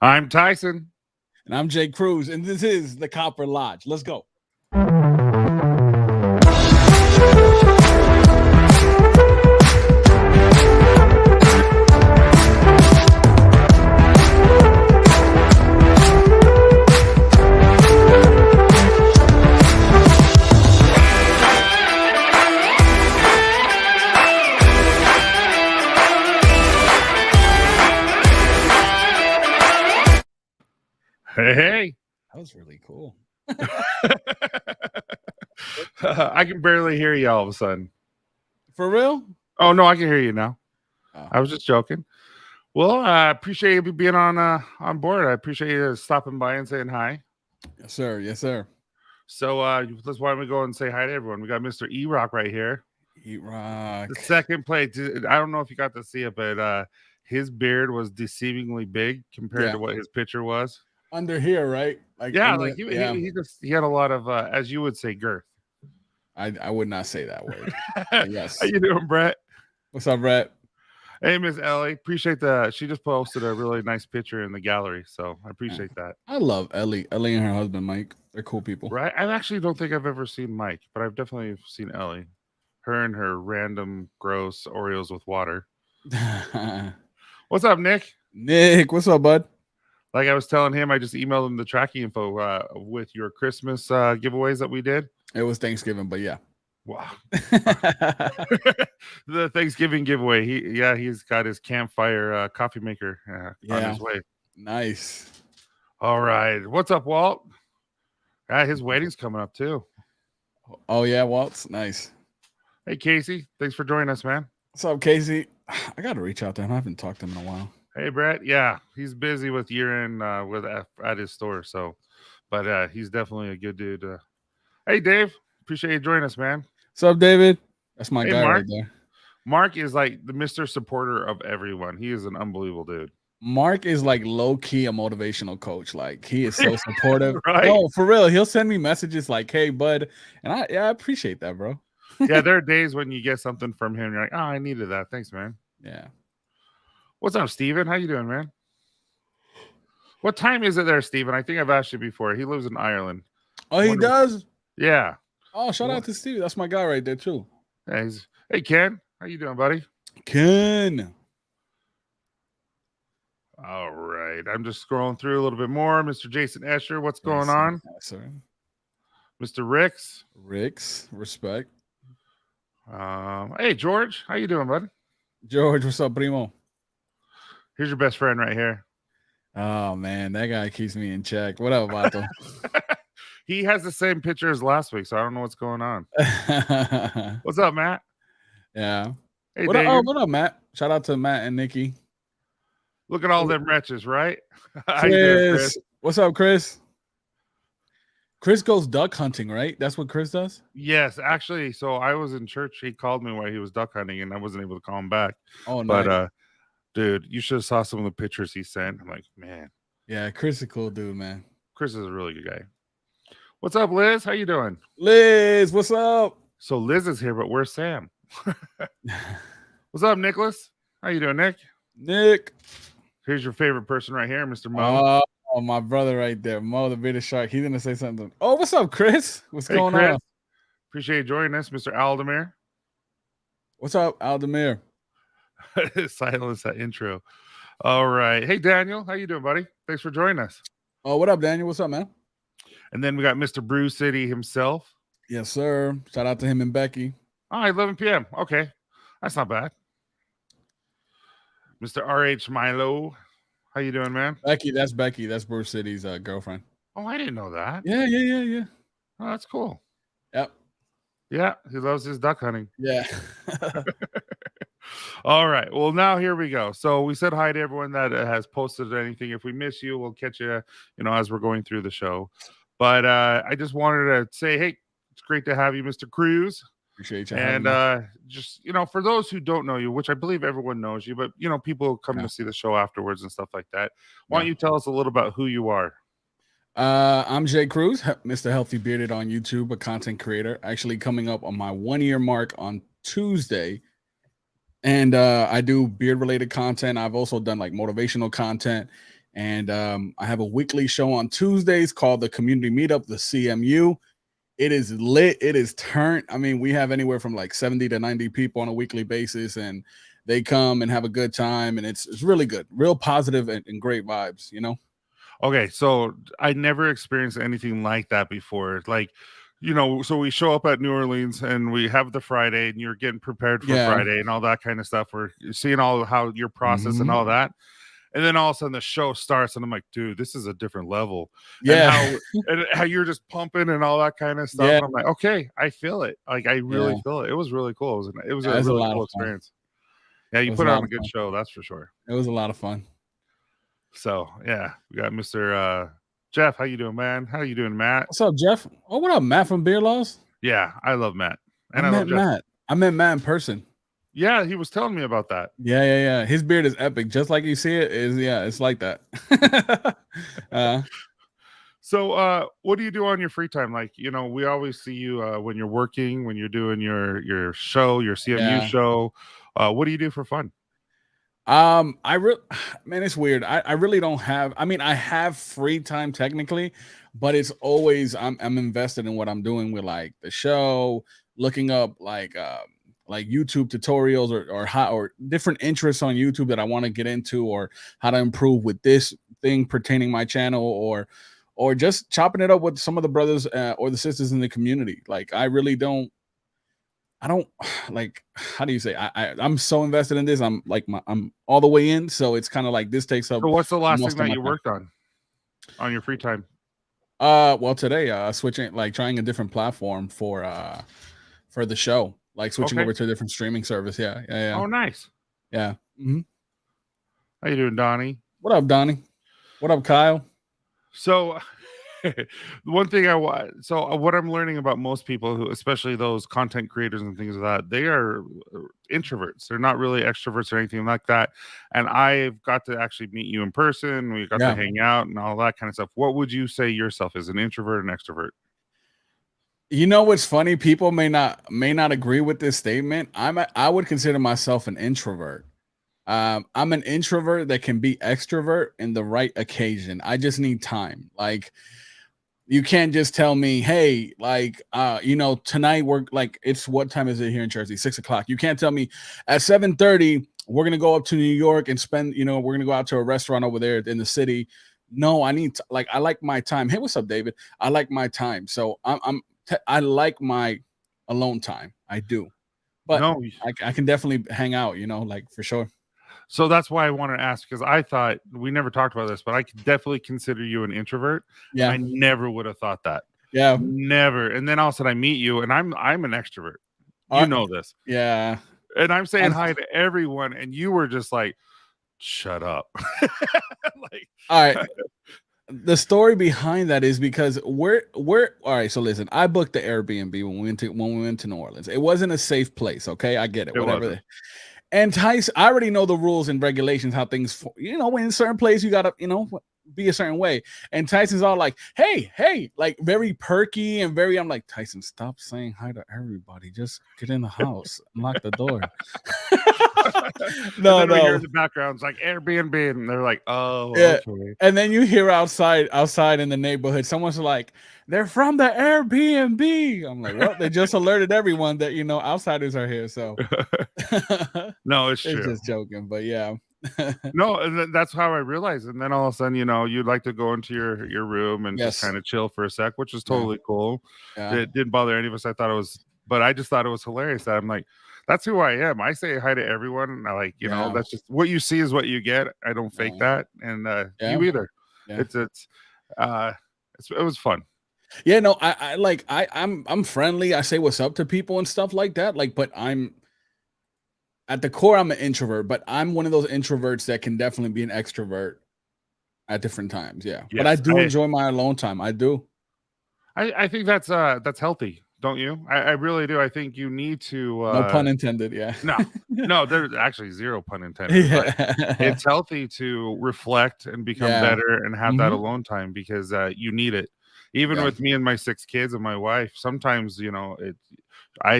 I'm Tyson. And I'm J.Cruz, and this is the Copper Lodge. Let's go. Hey. That was really cool. I can barely hear you all of a sudden. For real? Oh, no, I can hear you now. Oh. I was just joking. Well, I appreciate you being on board. I appreciate you stopping by and saying hi. Yes, sir. Yes, sir. So why don't we go and say hi to everyone? We got Mr. E-Rock right here. E-Rock. The second plate. I don't know if you got to see it, but his beard was deceivingly big compared to what his picture was. Under here, right? Like he had a lot of, as you would say, girth. I would not say that word. Yes. How you doing, Brett? What's up, Brett? Hey, Miss Ellie. Appreciate she just posted a really nice picture in the gallery, so I appreciate that. I love Ellie. Ellie and her husband, Mike. They're cool people. Right? I actually don't think I've ever seen Mike, but I've definitely seen Ellie. Her and her random, gross Oreos with water. What's up, Nick? Nick, what's up, bud? Like I was telling him, I just emailed him the tracking info with your Christmas giveaways that we did. It was Thanksgiving, but yeah. Wow. The Thanksgiving giveaway. He's got his campfire coffee maker on his way. Nice. All right. What's up, Walt? His wedding's coming up too. Oh yeah, Walt's nice. Hey, Casey. Thanks for joining us, man. What's up, Casey? I got to reach out to him. I haven't talked to him in a while. Hey, Brett. Yeah, he's busy with year-end at his store. So, but he's definitely a good dude. Hey, Dave. Appreciate you joining us, man. What's up, David? That's my guy Mark. right there. Mark is like the Mr. Supporter of everyone. He is an unbelievable dude. Mark is like low-key a motivational coach. Like he is so supportive. Right? No, for real. He'll send me messages like, "Hey, bud," and I appreciate that, bro. Yeah, there are days when you get something from him. You're like, "Oh, I needed that. Thanks, man." Yeah. What's up, Steven? How you doing, man? What time is it there, Steven? I think I've asked you before. He lives in Ireland. Oh, he does? Yeah. Oh, shout out to Steve. That's my guy right there, too. Hey, Ken. How you doing, buddy? Ken. All right. I'm just scrolling through a little bit more. Mr. Jason Escher, what's going on? Yes, sir. Mr. Ricks. Ricks, respect. Hey, George. How you doing, bud? George, what's up, primo? Here's your best friend right here. Oh, man. That guy keeps me in check. What up, Vato? He has the same picture as last week, so I don't know what's going on. What's up, Matt? Yeah. Hey, what up, Matt? Shout out to Matt and Nikki. Look at all them wretches, right? How you doing, Chris? What's up, Chris? Chris goes duck hunting, right? That's what Chris does? Yes, actually. So I was in church. He called me while he was duck hunting, and I wasn't able to call him back. Oh, nice. But, dude, you should have saw some of the pictures he sent. I'm like, man. Yeah, Chris is a cool dude, man. Chris is a really good guy. What's up, Liz? How you doing? Liz, what's up? So Liz is here, but where's Sam? What's up, Nicholas? How you doing, Nick? Nick. Here's your favorite person right here, Mr. Mo. Oh, my brother right there, Mo, the bearded shark. He's gonna say something. Oh, what's up, Chris? What's going on? Appreciate you joining us, Mr. Aldemir. What's up, Aldemir? Silence that intro. All right. Hey, Daniel. How you doing, buddy? Thanks for joining us. Oh, what up, Daniel? What's up, man? And then we got Mr. Brew City himself. Yes, sir. Shout out to him and Becky. Oh, 11 p.m. Okay. That's not bad. Mr. R.H. Milo. How you doing, man? Becky. That's Brew City's girlfriend. Oh, I didn't know that. Yeah. Oh, that's cool. Yep. Yeah, he loves his duck hunting. Yeah. All right. Well, now here we go. So we said hi to everyone that has posted anything. If we miss you, we'll catch you, as we're going through the show. But I just wanted to say, hey, it's great to have you, Mr. Cruz. Appreciate you. And just, for those who don't know you, which I believe everyone knows you, but, people come to see the show afterwards and stuff like that. Why don't you tell us a little about who you are? I'm J.Cruz, Mr. Healthy Bearded on YouTube, a content creator, actually coming up on my 1-year mark on Tuesday. And I do beard related content. I've also done like motivational content And I have a weekly show on Tuesdays called the Community Meetup, the CMU. It is lit. It is turned. I mean, we have anywhere from like 70 to 90 people on a weekly basis, and they come and have a good time. And it's really good, real positive and great vibes, you know? Okay, so I never experienced anything like that before. Like, so we show up at New Orleans and we have the Friday, and you're getting prepared for Yeah. Friday and all that kind of stuff. We're seeing all how your process and Mhm. all that. And then all of a sudden the show starts, and I'm like, dude, this is a different level. And Yeah. how you're just pumping and all that kind of stuff. Yeah. And I'm like, okay, I feel it. Like I really Yeah. feel it. It was really cool. It was Yeah, a it's a really lot of cool fun. experience. Yeah, It you was a put lot on a of good fun. show, that's for sure. It was a lot of fun. So yeah, we got Mr. Jeff. How you doing, man? How you doing, Matt? What's up, Jeff? Oh, what up, Matt from Beer Laws? Yeah, I love Matt. I And I love met Jeff. Matt. I met Matt in person. Yeah, he was telling me about that. Yeah. His beard is epic, just like you see it. It's like that. So what do you do on your free time? Like, we always see you when you're working, when you're doing your show, your CMU show. What do you do for fun? Man, it's weird. I really don't have. I mean, I have free time technically, but it's always I'm invested in what I'm doing with like the show, looking up like YouTube tutorials or different interests on YouTube that I want to get into, or how to improve with this thing pertaining my channel, or just chopping it up with some of the brothers or the sisters in the community. Like I don't like, how do you say, I'm so invested in this. I'm all the way in. So it's kind of like this takes up So what's the last most thing of that my you time. worked on your free time? Well, today, switching, like trying a different platform for the show, like switching over to a different streaming service. Yeah. Oh, nice. Yeah. Mm-hmm. How you doing, Donnie? What up, Donnie? What up, Kyle? So one thing what I'm learning about most people who, especially those content creators and things like that, they are introverts. They're not really extroverts or anything like that. And I've got to actually meet you in person. We got to hang out and all that kind of stuff. What would you say yourself is, an introvert and extrovert? You know what's funny? People may not agree with this statement. I would consider myself an introvert. I'm an introvert that can be extrovert in the right occasion. I just need time. Like, you can't just tell me, hey, like, tonight we're like, it's, what time is it here in Jersey? 6 o'clock. You can't tell me at 7:30 we're gonna go up to New York and spend, we're gonna go out to a restaurant over there in the city. No, I need I like my time. Hey, what's up, David? I like my time. So I like my alone time. I do, but No, I can definitely hang out. Like for sure. So that's why I wanted to ask, because I thought we never talked about this, but I could definitely consider you an introvert. Yeah, I never would have thought that. Yeah, never. And then all of a sudden I meet you, and I'm an extrovert. You know this. Yeah, and I'm saying hi to everyone, and you were just like, "Shut up." Like, all right. The story behind that is because we're all right. So listen, I booked the Airbnb when we went to New Orleans. It wasn't a safe place. Okay, I get it. Whatever. Wasn't. And Tyson, I already know the rules and regulations, how things, when in certain places you gotta, be a certain way. And Tyson's all like, hey, like very perky and very, I'm like, Tyson, stop saying hi to everybody. Just get in the house, unlock the door. No. We hear in the background, it's like Airbnb, and they're like, oh, yeah. Okay. And then you hear outside in the neighborhood, someone's like, they're from the Airbnb. I'm like, well, they just alerted everyone that outsiders are here. So no, it's true. Just joking, but yeah. No, that's how I realized. And then all of a sudden, you'd like to go into your room and just kind of chill for a sec, which is totally cool. Yeah. It didn't bother any of us. I just thought it was hilarious that I'm like, that's who I am. I say hi to everyone. And I like, that's just what you see is what you get. I don't fake that. And you either. Yeah. It was fun. Yeah, no, I'm friendly. I say what's up to people and stuff like that. Like, but I'm at the core, I'm an introvert, but I'm one of those introverts that can definitely be an extrovert at different times. Yeah. Yes, but I do enjoy my alone time. I do. I think that's healthy. Don't you? I really do. I think you need to. No pun intended. Yeah. No, there's actually zero pun intended. Yeah. It's healthy to reflect and become better and have that alone time, because you need it. Even with me and my 6 kids and my wife, sometimes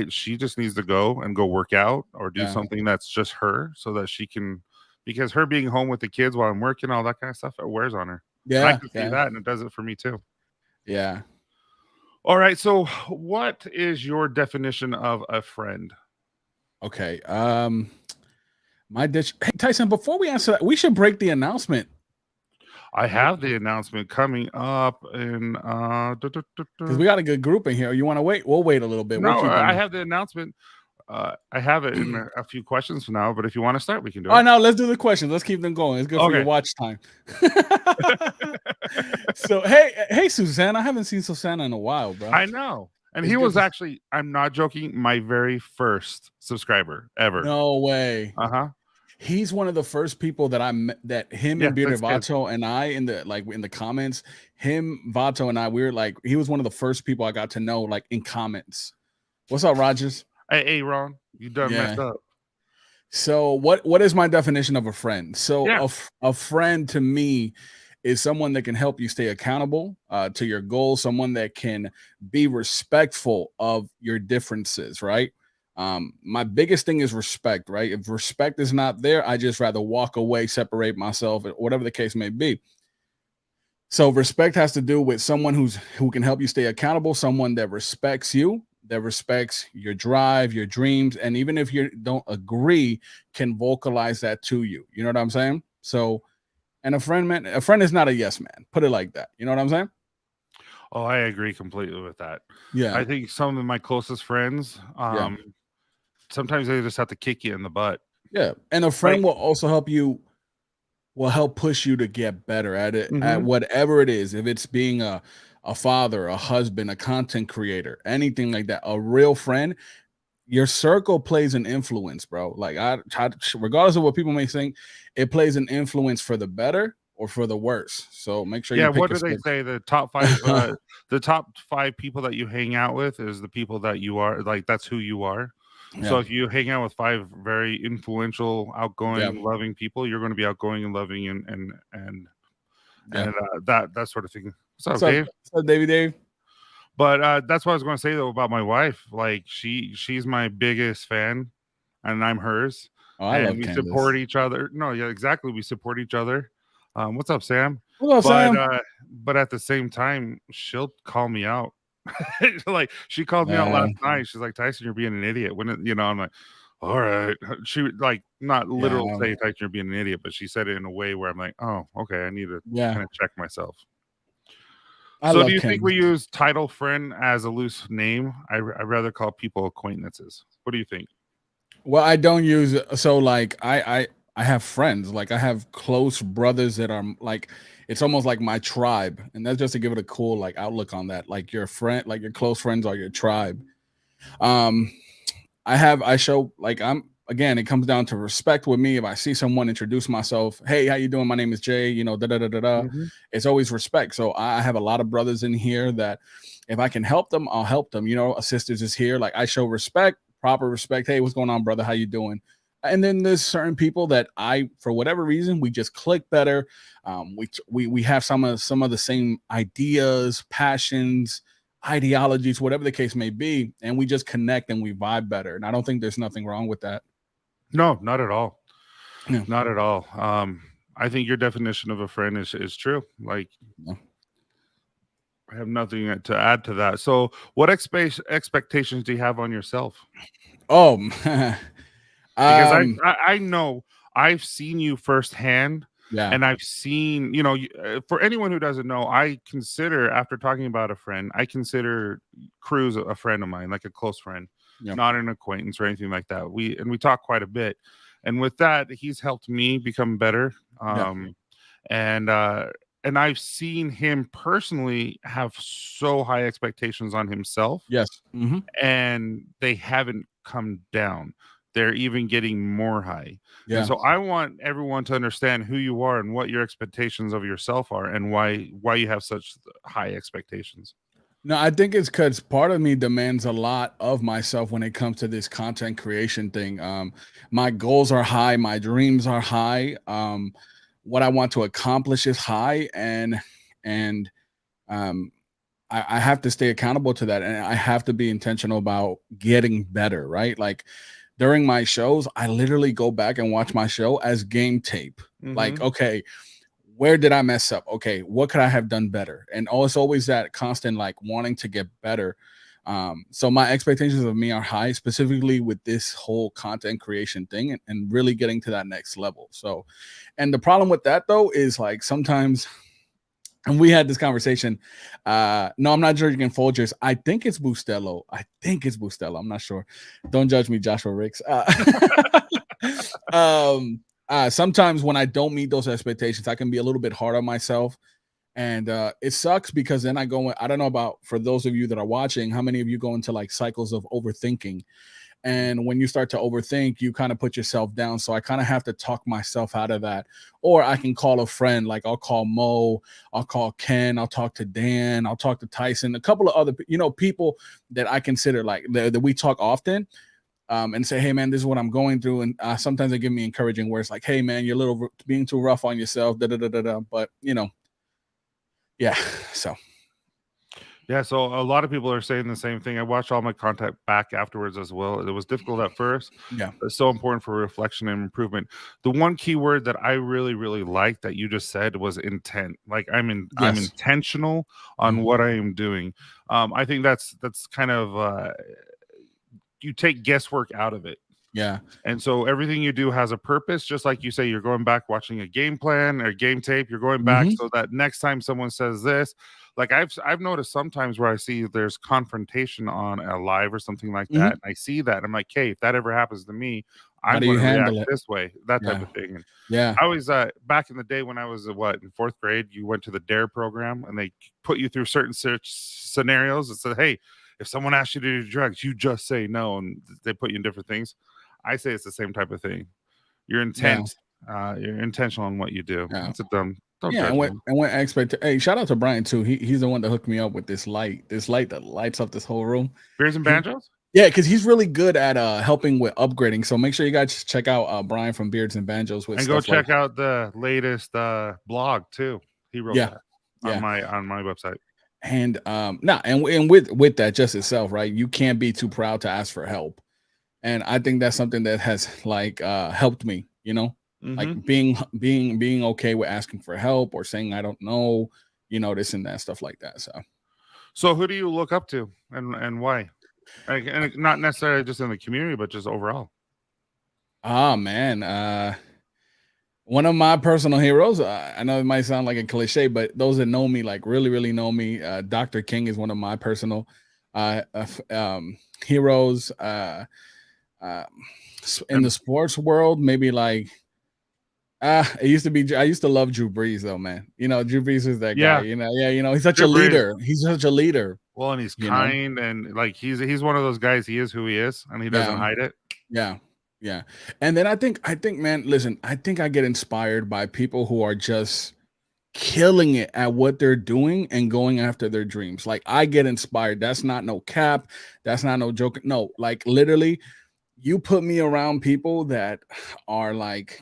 she just needs to go work out or do something that's just her, so that she can because her being home with the kids while I'm working, all that kind of stuff, it wears on her. And I Yeah, can see that, and it does it for me too. yeah. All right. So, what is your definition of a friend? Okay. My dish. Hey, Tyson, before we answer that, we should break the announcement. I have the announcement coming up in because we got a good group in here. You want to wait? We'll wait a little bit. No, We'll keep I have the announcement. I have it in a few questions from now, but if you want to start, we can do it. Oh, no, let's do the questions. Let's keep them going. It's good for your watch time. So, hey, Susanna. I haven't seen Susanna in a while, bro. I know. And he was actually, I'm not joking, my very first subscriber ever. No way. Uh-huh. He's one of the first people that I met, that him and Bearded Vato and I in the comments, Vato and I, we were like, he was one of the first people I got to know like in comments. What's up, Rogers? Hey, Ron, you done messed up. So what is my definition of a friend? So a friend to me is someone that can help you stay accountable to your goals, someone that can be respectful of your differences, right? My biggest thing is respect, right? If respect is not there, I just rather walk away, separate myself, whatever the case may be. So respect has to do with someone who can help you stay accountable, someone that respects you, that respects your drive, your dreams, and even if you don't agree, can vocalize that to you. You know what I'm saying? So, and a friend is not a yes man. Put it like that. You know what I'm saying? Oh, I agree completely with that. Yeah. I think some of my closest friends, sometimes they just have to kick you in the butt. Yeah. And a friend will also help push you to get better at it, at whatever it is. If it's being a father, a husband, a content creator, anything like that, a real friend, your circle plays an influence, bro. Like regardless of what people may think, it plays an influence for the better or for the worse. So make sure you pick what do they say? The top 5 the top 5 people that you hang out with is the people that you are, like that's who you are. Yeah. So if you hang out with 5 very influential, outgoing, loving people, you're going to be outgoing and loving and that sort of thing. What's up, Dave? What's up, Dave? But that's what I was going to say though about my wife. Like she's my biggest fan, and I'm hers. Oh, I love we Candace. Support each other. No, yeah, exactly. We support each other. What's up, Sam? What's up, Sam? But at the same time, she'll call me out. Like she called me out last night. She's like, Tyson, you're being an idiot. When I'm like, all right. She would like not literal say Tyson, you're being an idiot, but she said it in a way where I'm like, oh, okay, I need to kind of check myself. So do you think we use title friend as a loose name? I'd rather call people acquaintances. What do you think? Well, I don't use it. So like I have friends, like I have close brothers that are like, it's almost like my tribe. And that's just to give it a cool like outlook on that. Like your friend, like your close friends are your tribe. I show like again, it comes down to respect with me. If I see someone introduce myself, hey, how you doing? My name is Jay, It's always respect. So I have a lot of brothers in here that if I can help them, I'll help them. A sisters is here. Like I show respect, proper respect. Hey, what's going on, brother? How you doing? And then there's certain people that for whatever reason, we just click better. We have some of the same ideas, passions, ideologies, whatever the case may be, and we just connect and we vibe better. And I don't think there's nothing wrong with that. No, not at all. Yeah. Not at all. I think your definition of a friend is true. Like, I have nothing to add to that. So, what expectations do you have on yourself? Oh, because I know I've seen you firsthand. Yeah. And I've seen, for anyone who doesn't know, I consider, after talking about a friend, I consider Cruz a friend of mine, like a close friend, not an acquaintance or anything like that. We talk quite a bit. And with that, he's helped me become better. And I've seen him personally have so high expectations on himself. Yes. And they haven't come down. They're even getting more high. Yeah. And so I want everyone to understand who you are and what your expectations of yourself are and why you have such high expectations. No, I think it's because part of me demands a lot of myself when it comes to this content creation thing. My goals are high. My dreams are high. What I want to accomplish is high. And I have to stay accountable to that. And I have to be intentional about getting better, right? Like, during my shows, I literally go back and watch my show as game tape. Like, Mhm. okay, where did I mess up? Okay, what could I have done better? And it's always that constant like wanting to get better. So my expectations of me are high, specifically with this whole content creation thing and really getting to that next level. So, and the problem with that though is like sometimes, and we had this conversation. No, I'm not drinking Folgers. I think it's Bustelo. I'm not sure. Don't judge me, Joshua Ricks. Sometimes when I don't meet those expectations, I can be a little bit hard on myself. And it sucks because then I don't know about for those of you that are watching, how many of you go into like cycles of overthinking? And when you start to overthink, you kind of put yourself down. So I kind of have to talk myself out of that. Or I can call a friend, like I'll call Mo, I'll call Ken, I'll talk to Dan, I'll talk to Tyson, a couple of other, people that I consider like that we talk often. And say, hey man, this is what I'm going through. And sometimes they give me encouraging words like, hey man, you're a little being too rough on yourself. Da, da, da, da, da. But yeah. So Yeah, so a lot of people are saying the same thing. I watched all my content back afterwards as well. It was difficult at first, yeah. but it's so important for reflection and improvement. The one key word that I really, really liked that you just said was intent. Like I'm Yes. intentional on what I am doing. I think that's kind of you take guesswork out of it. Yeah. And so everything you do has a purpose, just like you say, you're going back watching a game plan or game tape, you're going back so that next time someone says this, like I've noticed sometimes where I see there's confrontation on a live or something like that, and I see that, I'm like, hey, if that ever happens to me, How I'm do going you to react handle it? this way, that type Yeah. of thing. And Yeah. I was back in the day when I was in fourth grade, you went to the DARE program and they put you through certain scenarios and said, hey, if someone asks you to do drugs, you just say no, and they put you in different things. I say it's the same type of thing. Your Yeah. intent, you're intentional on what you do. Yeah. It's a dumb. Don't Yeah, judge me. and when hey, shout out to Brian too. He's the one that hooked me up with this light that lights up this whole room. Beers and He, banjos. yeah, because he's really good at helping with upgrading. So make sure you guys check out Brian from Beards and Banjos with And go stuff like check out the latest blog too. He wrote yeah, that yeah. on my website. And and with that just itself, right? You can't be too proud to ask for help. And I think that's something that has like helped me, like being okay with asking for help or saying I don't know, this and that stuff like that. So who do you look up to and why? And not necessarily just in the community, but just overall. Man, one of my personal heroes. I know it might sound like a cliche, but those that know me, like really, really know me, Dr. King is one of my personal heroes. In the sports world, maybe like it used to be. I used to love Drew Brees, though, man. Drew Brees is that guy. He's such a leader. He's such a leader. Well, and he's kind, and like he's one of those guys. He is who he is, and he doesn't hide it. Yeah. Yeah. And then I think, man, listen, I think I get inspired by people who are just killing it at what they're doing and going after their dreams. Like I get inspired. That's not no cap. That's not no joke. No, like literally, you put me around people that are like,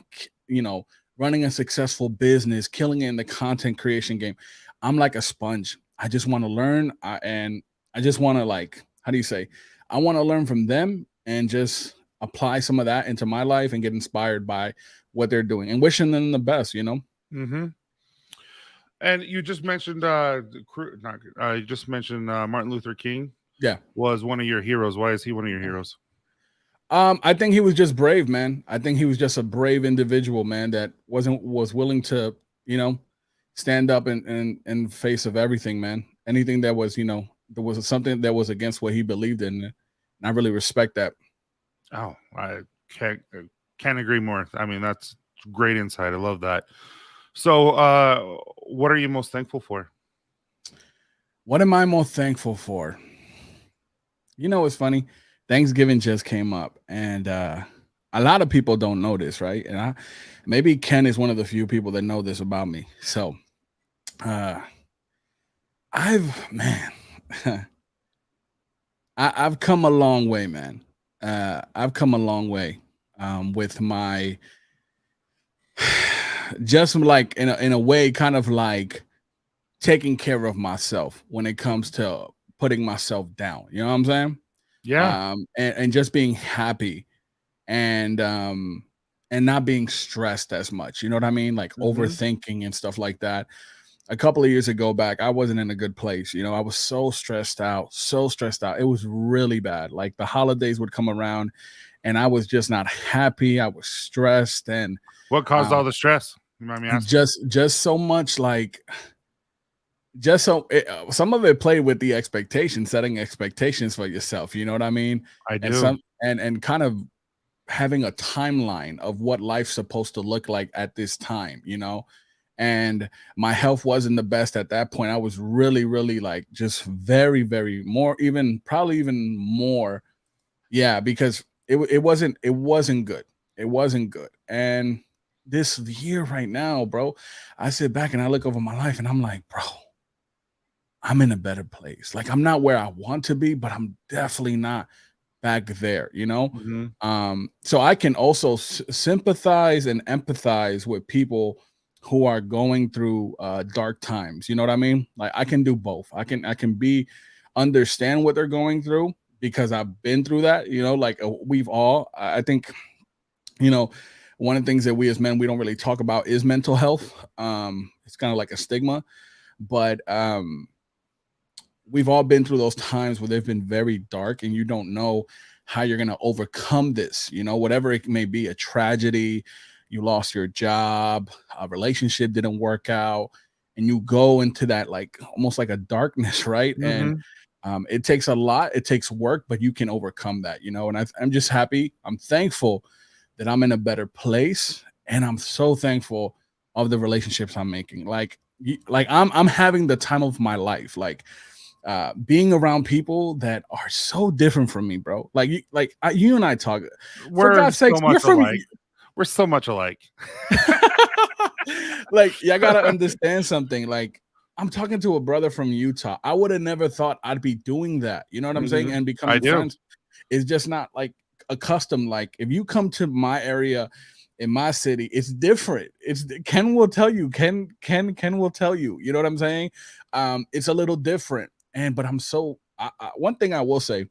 running a successful business, killing it in the content creation game. I'm like a sponge. I just want to learn. And I just want to like, how do you say? I want to learn from them and just apply some of that into my life and get inspired by what they're doing and wishing them the best, Mm-hmm. And you just mentioned you just mentioned Martin Luther King. Yeah. Was one of your heroes. Why is he one of your heroes? I think he was just brave, man. I think he was just a brave individual, man, that was willing to, stand up and face of everything, man. Anything that was, there was something that was against what he believed in. And I really respect that. Oh, I can't agree more. I mean, that's great insight. I love that. So, what are you most thankful for? What am I most thankful for? It's funny. Thanksgiving just came up, and a lot of people don't know this, right? And maybe Ken is one of the few people that know this about me. So, I've come a long way, man. I've come a long way with my just like in a way, kind of like taking care of myself when it comes to putting myself down. You know what I'm saying? Yeah. And just being happy and not being stressed as much. You know what I mean? Like overthinking and stuff like that. A couple of years ago back, I wasn't in a good place. You know, I was so stressed out, so stressed out. It was really bad. Like the holidays would come around and I was just not happy. I was stressed. And what caused all the stress? You mind me asking? just so much, like just so some of it played with the expectations, setting expectations for yourself. You know what I mean? I And do. and kind of having a timeline of what life's supposed to look like at this time, you know? And my health wasn't the best at that point. I was really, really like just very, very more, even probably even more. Yeah, because it wasn't good. It wasn't good. And this year right now, bro, I sit back and I look over my life and I'm like, bro, I'm in a better place. Like I'm not where I want to be, but I'm definitely not back there, you know? So I can also sympathize and empathize with people who are going through dark times. You know what I mean? Like I can do both. I can be understand what they're going through because I've been through that, you know, like we've all, I think, you know, one of the things that we as men, we don't really talk about is mental health. It's kind of like a stigma, but we've all been through those times where they've been very dark and you don't know how you're going to overcome this, you know, whatever it may be, a tragedy, you lost your job, a relationship didn't work out, and you go into that like almost like a darkness, right? And it takes a lot, it takes work, but you can overcome that, you know. And I'm just happy, I'm thankful that I'm in a better place, and I'm so thankful of the relationships I'm making. Like I'm having the time of my life, like being around people that are so different from me, bro. Like you and I talk. For God's sakes, so much alike. We're so much alike. Like, I gotta understand something. Like, I'm talking to a brother from Utah. I would have never thought I'd be doing that. You know what I'm saying? And becoming friends is just not like accustomed. Like, if you come to my area in my city, it's different. It's Ken will tell you. Ken will tell you. You know what I'm saying? It's a little different. But I'm so one thing I will say,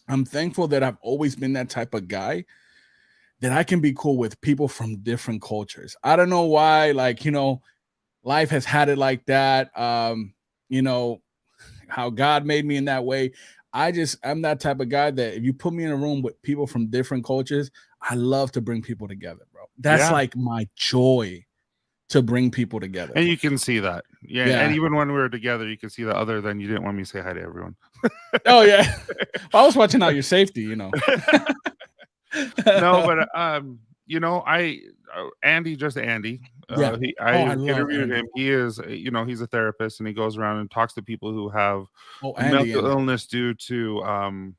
I'm thankful that I've always been that type of guy that I can be cool with people from different cultures. I don't know why, like, you know, life has had it like that. You know, how God made me in that way. I'm that type of guy that if you put me in a room with people from different cultures, I love to bring people together, bro. That's like my joy, to bring people together. And you can see that. Yeah. And even when we were together, you can see that, other than you didn't want me to say hi to everyone. Oh, yeah. Well, I was watching out your safety, you know. No, but you know, Andy, just Andy. I interviewed him. He is, you know, he's a therapist, and he goes around and talks to people who have mental illness due to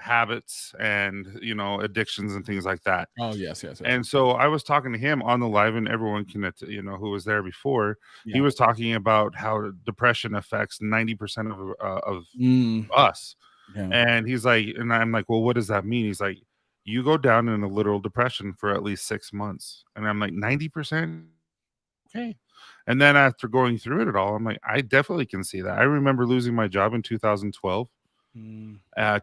habits and, you know, addictions and things like that. Oh, yes. And so I was talking to him on the live, and everyone can, you know, who was there before. He was talking about how depression affects 90% of us. And he's like, and I'm like, well, what does that mean? He's like, you go down in a literal depression for at least 6 months. And I'm like, 90%? Okay. And then after going through it all, I'm like, I definitely can see that. I remember losing my job in 2012. I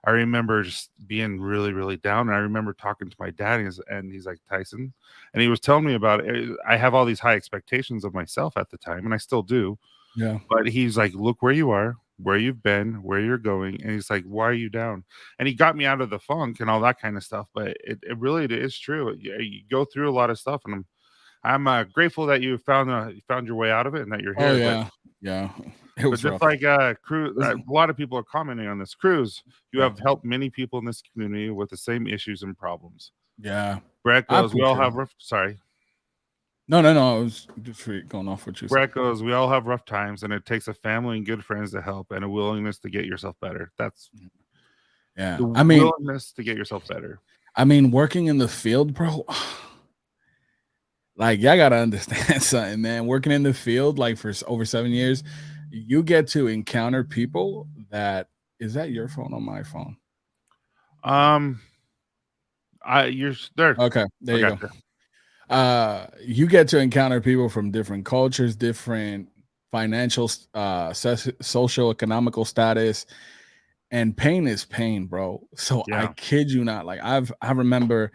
remember just being really, really down. And I remember talking to my dad, and he's like, Tyson, and he was telling me about it. I have all these high expectations of myself at the time, and I still do. Yeah. But he's like, look where you are, where you've been, where you're going. And he's like, why are you down? And he got me out of the funk and all that kind of stuff. But it really is true. You go through a lot of stuff, and I'm grateful that you found your way out of it, and that you're here. Oh, yeah. Yeah. It was just rough. Like Cruz, a lot of people are commenting on this. Cruz, you have helped many people in this community with the same issues and problems. Yeah. Brett goes, we all have rough. Sorry. No. I was just going off what you said. Brett goes, we all have rough times, and it takes a family and good friends to help, and a willingness to get yourself better. That's willingness to get yourself better. I mean, working in the field, bro. Like, y'all gotta understand something, man. Working in the field, like for over 7 years, you get to encounter people that is that your phone or my phone? You're there. Okay, there you go. You get to encounter people from different cultures, different financial, social, economical status, and pain is pain, bro. So I Yeah. kid you not. Like I remember,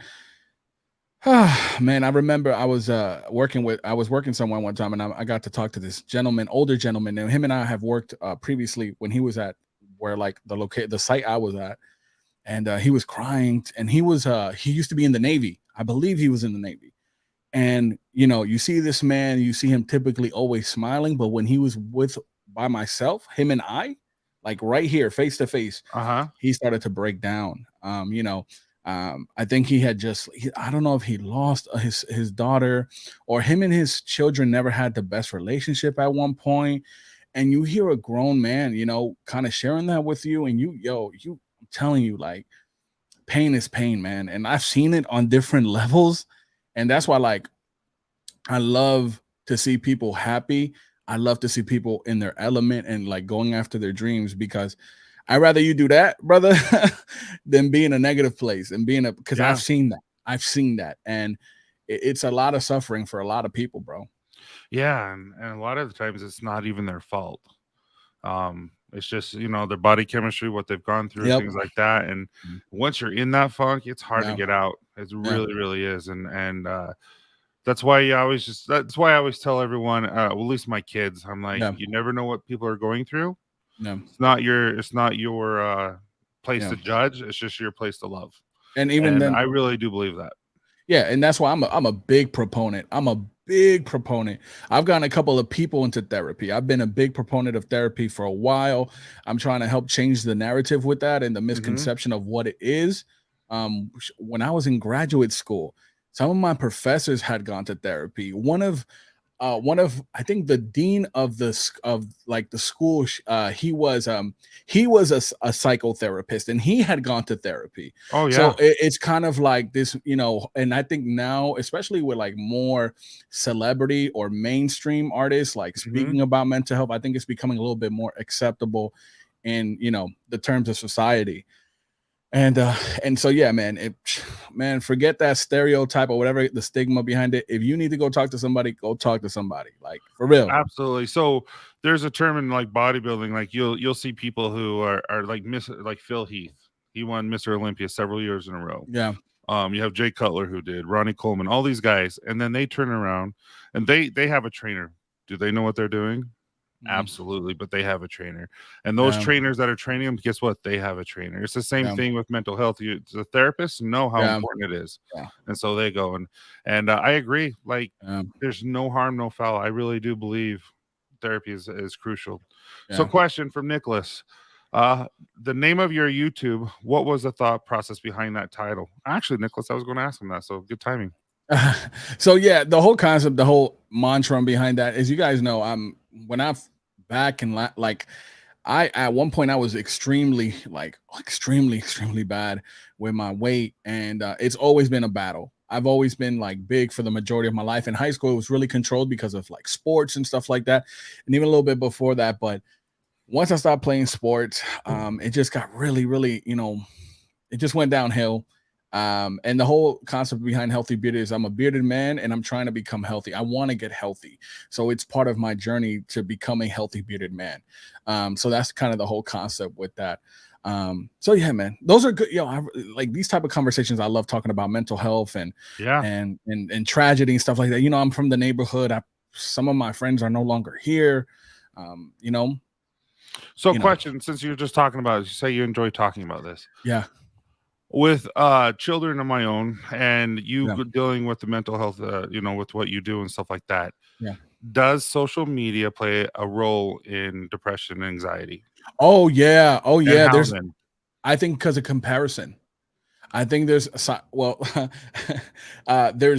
man, I remember I was working somewhere one time, and I got to talk to this gentleman, older gentleman, and him and I have worked previously when he was at where like the site I was at, and he was crying, and he used to be in the Navy. I believe he was in the Navy. And you see this man, you see him typically always smiling, but when he was by myself, him and I, like right here, face to face, Uh-huh. he started to break down. I think he had I don't know if he lost his daughter, or him and his children never had the best relationship at one point. And you hear a grown man, kind of sharing that with you, and I'm telling you, like, pain is pain, man. And I've seen it on different levels. And that's why, like, I love to see people happy. I love to see people in their element and like going after their dreams, because I'd rather you do that, brother, than be in a negative place and because Yeah. I've seen that. I've seen that. And it's a lot of suffering for a lot of people, bro. Yeah, and a lot of the times it's not even their fault. It's just, their body chemistry, what they've gone through, Yep. things like that. And Mm. once you're in that funk, it's hard to Yeah. get out. It Yeah. really, really is. And that's why that's why I always tell everyone, well, at least my kids, I'm like, Yeah. you never know what people are going through. Yeah. It's not your place Yeah. to judge. It's just your place to love. And even And then, I really do believe that. yeah, and that's why I'm a big proponent. I'm a big proponent. I've gotten a couple of people into therapy. I've been a big proponent of therapy for a while. I'm trying to help change the narrative with that and the Hmm. misconception of what it is. When I was in graduate school, some of my professors had gone to therapy. One of I think the dean of of like the school, he was a psychotherapist, and he had gone to therapy. Oh So yeah. it's kind of like this, and I think now, especially with like more celebrity or mainstream artists like Hmm. speaking about mental health, I think it's becoming a little bit more acceptable in the terms of society. And so yeah, man, forget that stereotype or whatever the stigma behind it. If you need to go talk to somebody, go talk to somebody, like, for real. Absolutely. So there's a term in like bodybuilding, like you'll see people who are like like Phil Heath. He won Mr. Olympia several years in a row. Yeah. You have Jay Cutler who did, Ronnie Coleman, all these guys, and then they turn around and they have a trainer. Do they know what they're doing? Mhm. Absolutely, but they have a trainer. And those Yeah. trainers that are training them, guess what? They have a trainer. It's the same Yeah. thing with mental health. The therapists know how Yeah. important it is, Yeah. and so they go and I agree. Like, Yeah. there's no harm, no foul. I really do believe therapy is crucial. So, Yeah. question from Nicholas. The name of your YouTube, what was the thought process behind that title? Actually, Nicholas, I was going to ask him that, so good timing. So yeah, the whole concept, the whole mantra behind that is, you guys know, I'm when I back and like I at one point I was extremely bad with my weight, and it's always been a battle. I've always been like big for the majority of my life. In high school, it was really controlled because of like sports and stuff like that, and even a little bit before that. But once I stopped playing sports, it just got really, really, it just went downhill. And the whole concept behind healthy beard is, I'm a bearded man and I'm trying to become healthy. I want to get healthy. So it's part of my journey to become a healthy bearded man. So that's kind of the whole concept with that. So yeah, man, those are good. Like these type of conversations. I love talking about mental health and Yeah. and tragedy and stuff like that. I'm from the neighborhood. Some of my friends are no longer here. Um, you know, So, you know, question, since you're just talking about it, you say you enjoy talking about this. yeah, With children of my own and yeah, dealing with the mental health, with what you do and stuff like that, yeah. does social media play a role in depression and anxiety? Oh yeah, oh And yeah. how then? I think because of comparison. I think there's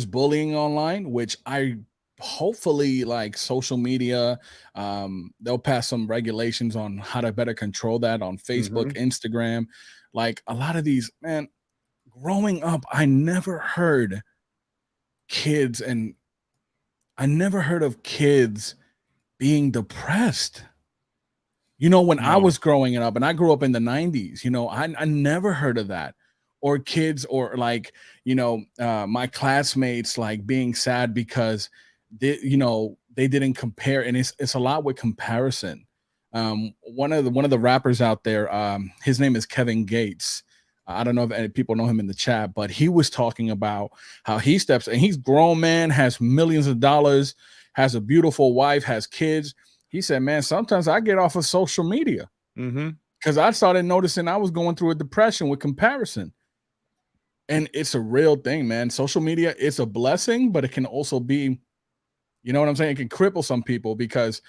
bullying online, which I hopefully, like, social media, they'll pass some regulations on how to better control that on Facebook, Mhm. Instagram. Like a lot of these, man, growing up, I never heard kids and I never heard of kids being depressed. When I No. was growing up, and I grew up in the 90s, I never heard of that. Or kids, or like, my classmates, like, being sad because they didn't compare. And it's a lot with comparison. One of the rappers out there, his name is Kevin Gates. I don't know if any people know him in the chat, but he was talking about how he steps, and he's grown man, has millions of dollars, has a beautiful wife, has kids. He said, man, sometimes I get off of social media because I started noticing I was going through a depression with comparison. And it's a real thing, man. Social media is a blessing, but it can also be, you know what I'm saying? It can cripple some people because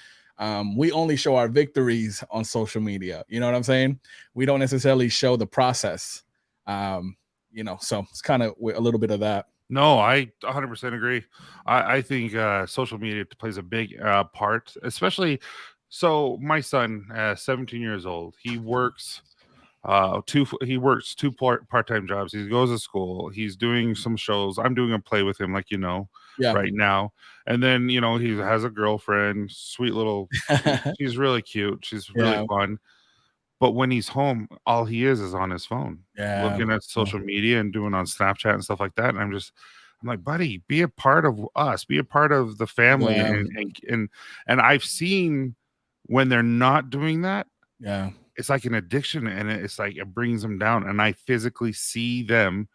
we only show our victories on social media. You know what I'm saying? We don't necessarily show the process. You know, so it's kind of a little bit of that. No, I 100% agree. I think social media plays a big part, especially. So my son, 17 years old, he works two part-time jobs. He goes to school. He's doing some shows. I'm doing a play with him, like right now. And then he has a girlfriend, sweet little. She's really cute. She's really fun. But when he's home, all he is on his phone, looking at social media and doing on Snapchat and stuff like that. And I'm like, buddy, be a part of us, be a part of the family. And I've seen when they're not doing that, it's like an addiction, and it's like it brings them down. And I physically see them.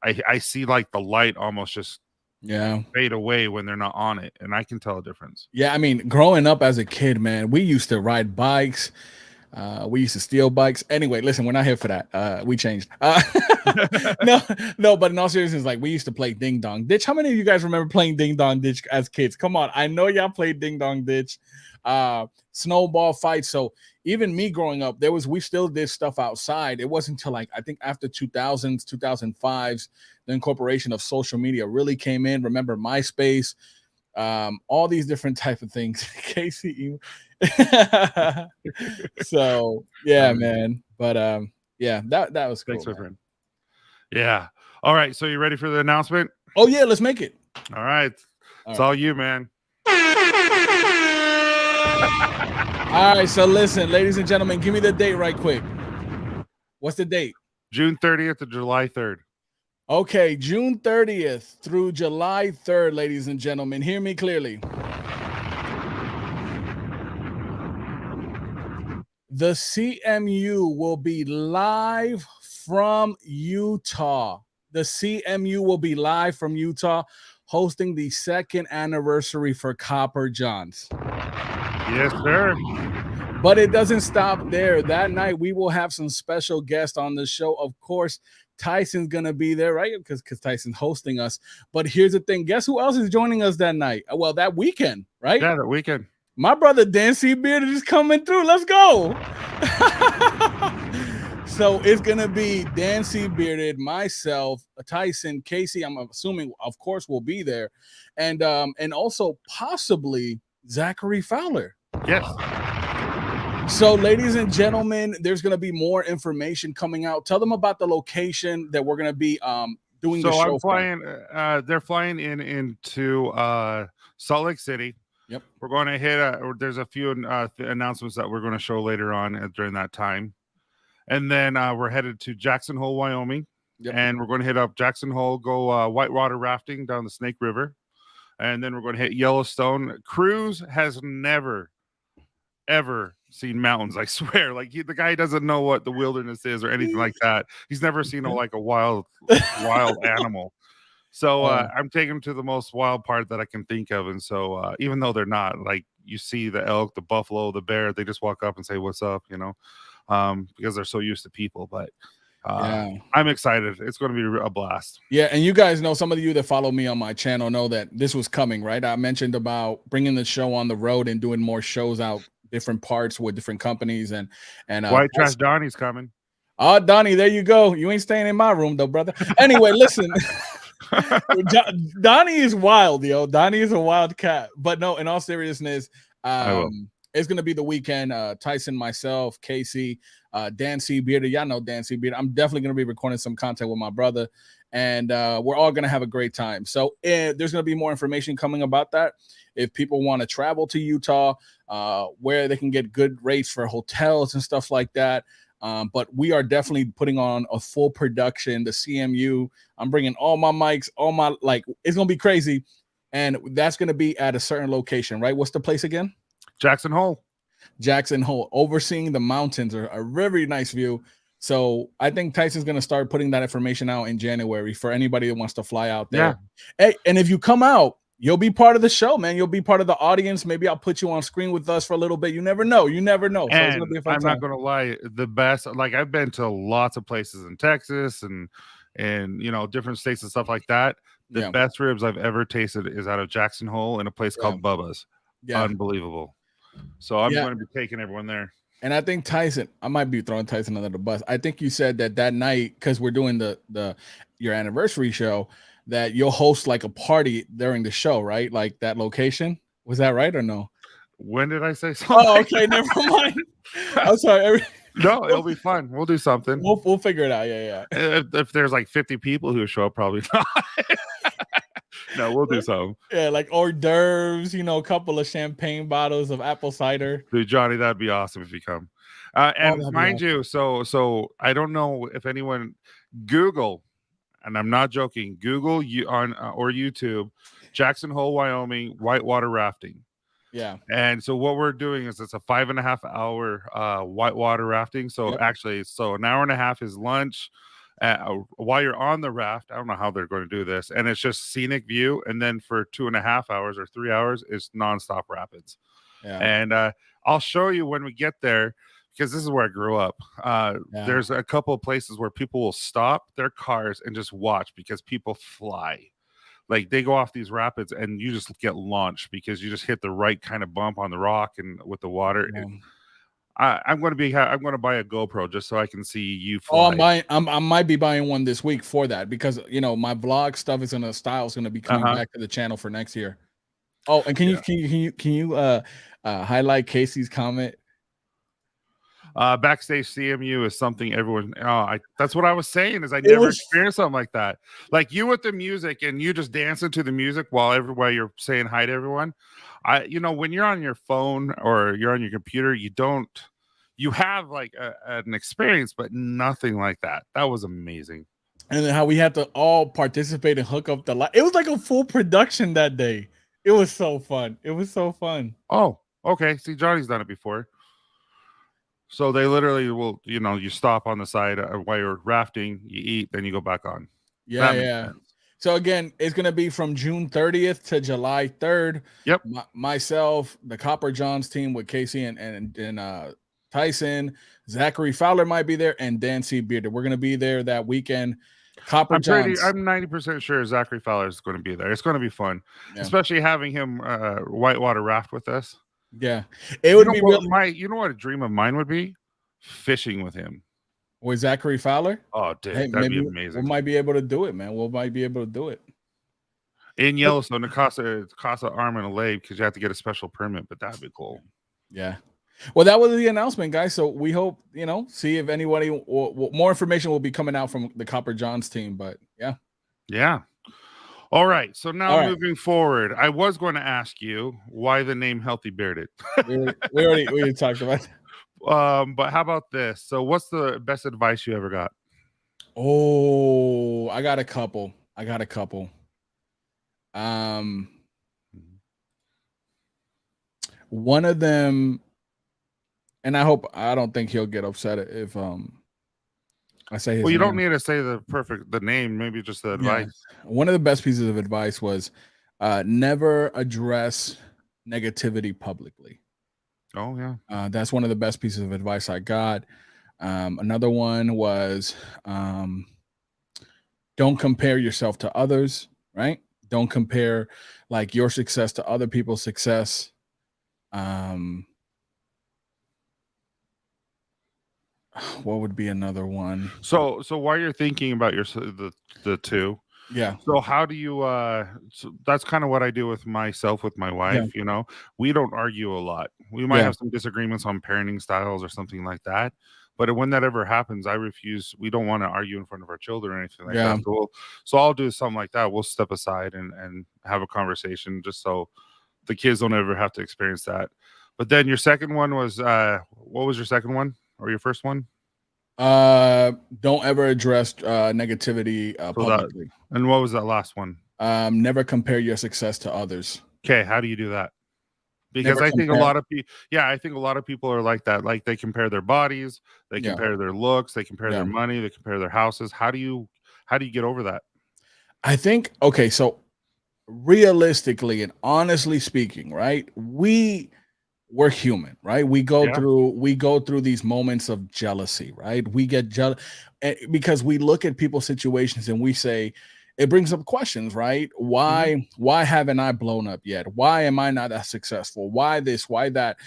I see like the light almost just fade away when they're not on it, and I can tell a difference. Yeah, I mean, growing up as a kid, man, we used to ride bikes. We used to steal bikes. Anyway, listen, we're not here for that. We changed. No, but in all seriousness, like we used to play Ding Dong Ditch. How many of you guys remember playing Ding Dong Ditch as kids? Come on, I know y'all played Ding Dong Ditch, snowball fights. So even me growing up, we still did stuff outside. It wasn't until like I think after 2000s, 2005s, the incorporation of social media really came in. Remember MySpace, all these different type of things. Casey. So yeah, man. But yeah, that was cool. Thanks, my friend. Yeah. All right. So you ready for the announcement? Oh yeah, let's make it. All right. It's all you, man. All right. So listen, ladies and gentlemen, give me the date right quick. What's the date? June 30th to July 3rd. Okay, June 30th through July 3rd, ladies and gentlemen. Hear me clearly. The CMU will be live from Utah. The CMU will be live from Utah, hosting the 2nd anniversary for Copper Johns. Yes, sir. But it doesn't stop there. That night, we will have some special guests on the show. Of course, Tyson's going to be there, right? Because Tyson's hosting us. But here's the thing. Guess who else is joining us that night? Well, that weekend, right? Yeah, that weekend. My brother Dan C. Bearded is coming through. Let's go. So it's going to be Dan C. Bearded, myself, Tyson, Casey, I'm assuming, of course, will be there. And also possibly Zachary Fowler. Yes. So, ladies and gentlemen, there's going to be more information coming out. Tell them about the location that we're going to be doing the show. So I'm flying. They're flying into Salt Lake City. Yep. We're going to hit. There's a few announcements that we're going to show later on during that time, and then we're headed to Jackson Hole, Wyoming, and we're going to hit up Jackson Hole, go whitewater rafting down the Snake River, and then we're going to hit Yellowstone. Cruz has never, ever seen mountains. I swear, like the guy doesn't know what the wilderness is or anything like that. He's never seen a wild animal. So I'm taking them to the most wild part that I can think of. And so even though they're not, like, you see the elk, the buffalo, the bear, they just walk up and say, "What's up?" Because they're so used to people. But I'm excited. It's going to be a blast. Yeah. And you guys know, some of you that follow me on my channel know that this was coming, right? I mentioned about bringing the show on the road and doing more shows out different parts with different companies. And White Trash Donnie's coming. Oh, Donnie, there you go. You ain't staying in my room though, brother. Anyway, listen. Donnie is wild, yo. Donnie is a wild cat. But no, in all seriousness, it's gonna be the weekend. Tyson, myself, Casey, Dan C. Bearded. Y'all know Dan C. Bearded. I'm definitely gonna be recording some content with my brother, and we're all gonna have a great time. So there's gonna be more information coming about that. If people want to travel to Utah, where they can get good rates for hotels and stuff like that. But we are definitely putting on a full production, the CMU. I'm bringing all my mics, it's going to be crazy. And that's going to be at a certain location, right? What's the place again? Jackson Hole. Jackson Hole, overseeing the mountains, are a very nice view. So I think Tyson's going to start putting that information out in January for anybody that wants to fly out there. Yeah. Hey, and if you come out, you'll be part of the show, man. You'll be part of the audience. Maybe I'll put you on screen with us for a little bit. You never know. You never know. So it's And gonna be a fun I'm time. not gonna lie, the best, like I've been to lots of places in Texas and different states and stuff like that. The best ribs I've ever tasted is out of Jackson Hole in a place called Bubba's. Unbelievable. So I'm going to be taking everyone there. And I think Tyson, I might be throwing Tyson under the bus. I think you said that night, because we're doing your anniversary show, that you'll host like a party during the show, right? Like that location. Was that right or no? When did I say something? Oh, okay, never mind. I'm sorry. No, it'll be fun. We'll do something. We'll figure it out. Yeah. If there's like 50 people who show up, probably not. No, we'll do something. Yeah, like hors d'oeuvres, a couple of champagne bottles of apple cider. Dude, Johnny, that'd be awesome if you come. And mind you, so I don't know if anyone Google, and I'm not joking, Google you on or YouTube, Jackson Hole, Wyoming, whitewater rafting. Yeah. And so what we're doing is it's a 5.5 hour whitewater rafting. So actually, an hour and a half is lunch. While you're on the raft, I don't know how they're going to do this, and it's just scenic view. And then for 2.5 hours or 3 hours, it's nonstop rapids. Yeah. And I'll show you when we get there, because this is where I grew up. There's a couple of places where people will stop their cars and just watch because people fly. Like they go off these rapids and you just get launched because you just hit the right kind of bump on the rock and with the water. Yeah. I'm going to buy a GoPro just so I can see you fly. Oh, I might be buying one this week for that, because my vlog stuff is going to be coming back to the channel for next year. Oh, and can you highlight Casey's comment? Backstage CMU is something everyone. That's what I was saying. Is I never experienced something like that. Like you with the music and you just dancing to the music while you're saying hi to everyone. When you're on your phone or you're on your computer, you have like an experience, but nothing like that. That was amazing. And then how we had to all participate and hook up the light. It was like a full production that day. It was so fun. Oh, okay. See, Johnny's done it before. So they literally will, you stop on the side while you're rafting, you eat, then you go back on. Yeah. So again, it's going to be from June 30th to July 3rd. Yep. Myself, the Copper Johns team with Casey and Tyson, Zachary Fowler might be there, and Dan C. Bearded. We're going to be there that weekend. I'm 90% sure Zachary Fowler is going to be there. It's going to be fun, especially having him whitewater raft with us. Yeah, it would be you know what a dream of mine would be? Fishing with him. With Zachary Fowler? Oh, dude, that'd be amazing. We might be able to do it, man. In Yellowstone, it costs an arm and a leg because you have to get a special permit, but that'd be cool. Yeah. Well, that was the announcement, guys. So we hope, see if anybody, more information will be coming out from the Copper Johns team, but yeah. Yeah. All right. So now moving forward, I was going to ask you why the name Healthy Bearded. we already talked about it. But how about this? So what's the best advice you ever got? Oh, I got a couple. One of them, and I don't think he'll get upset if I say his name. You don't need to say the name, maybe just the advice. One of the best pieces of advice was never address negativity publicly. Oh yeah. That's one of the best pieces of advice I got. Another one was don't compare yourself to others, right? Don't compare like your success to other people's success. What would be another one? So while you're thinking about the two, so how do you so that's kind of what I do with my wife. We don't argue a lot. We might have some disagreements on parenting styles or something like that, but when that ever happens, I refuse. We don't want to argue in front of our children or anything like that. So I'll do something like that. We'll step aside and have a conversation just so the kids don't ever have to experience that. But then your second one was what was your second one or your first one? Don't ever address negativity publicly. And what was that last one? Never compare your success to others. Okay, how do you do that? Because Never I think a compare. lot of people, yeah, I think a lot of people are like that. Like they compare their bodies, they Yeah. compare their looks, they compare Yeah. their money, they compare their houses. How do you get over that? I think, okay, so realistically and honestly speaking, right? We're human, right? Yeah. We go through these moments of jealousy, right? We get jealous because we look at people's situations and we say it brings up questions, right? Mhm. Why haven't I blown up yet? Why am I not as successful? Why this? Why that?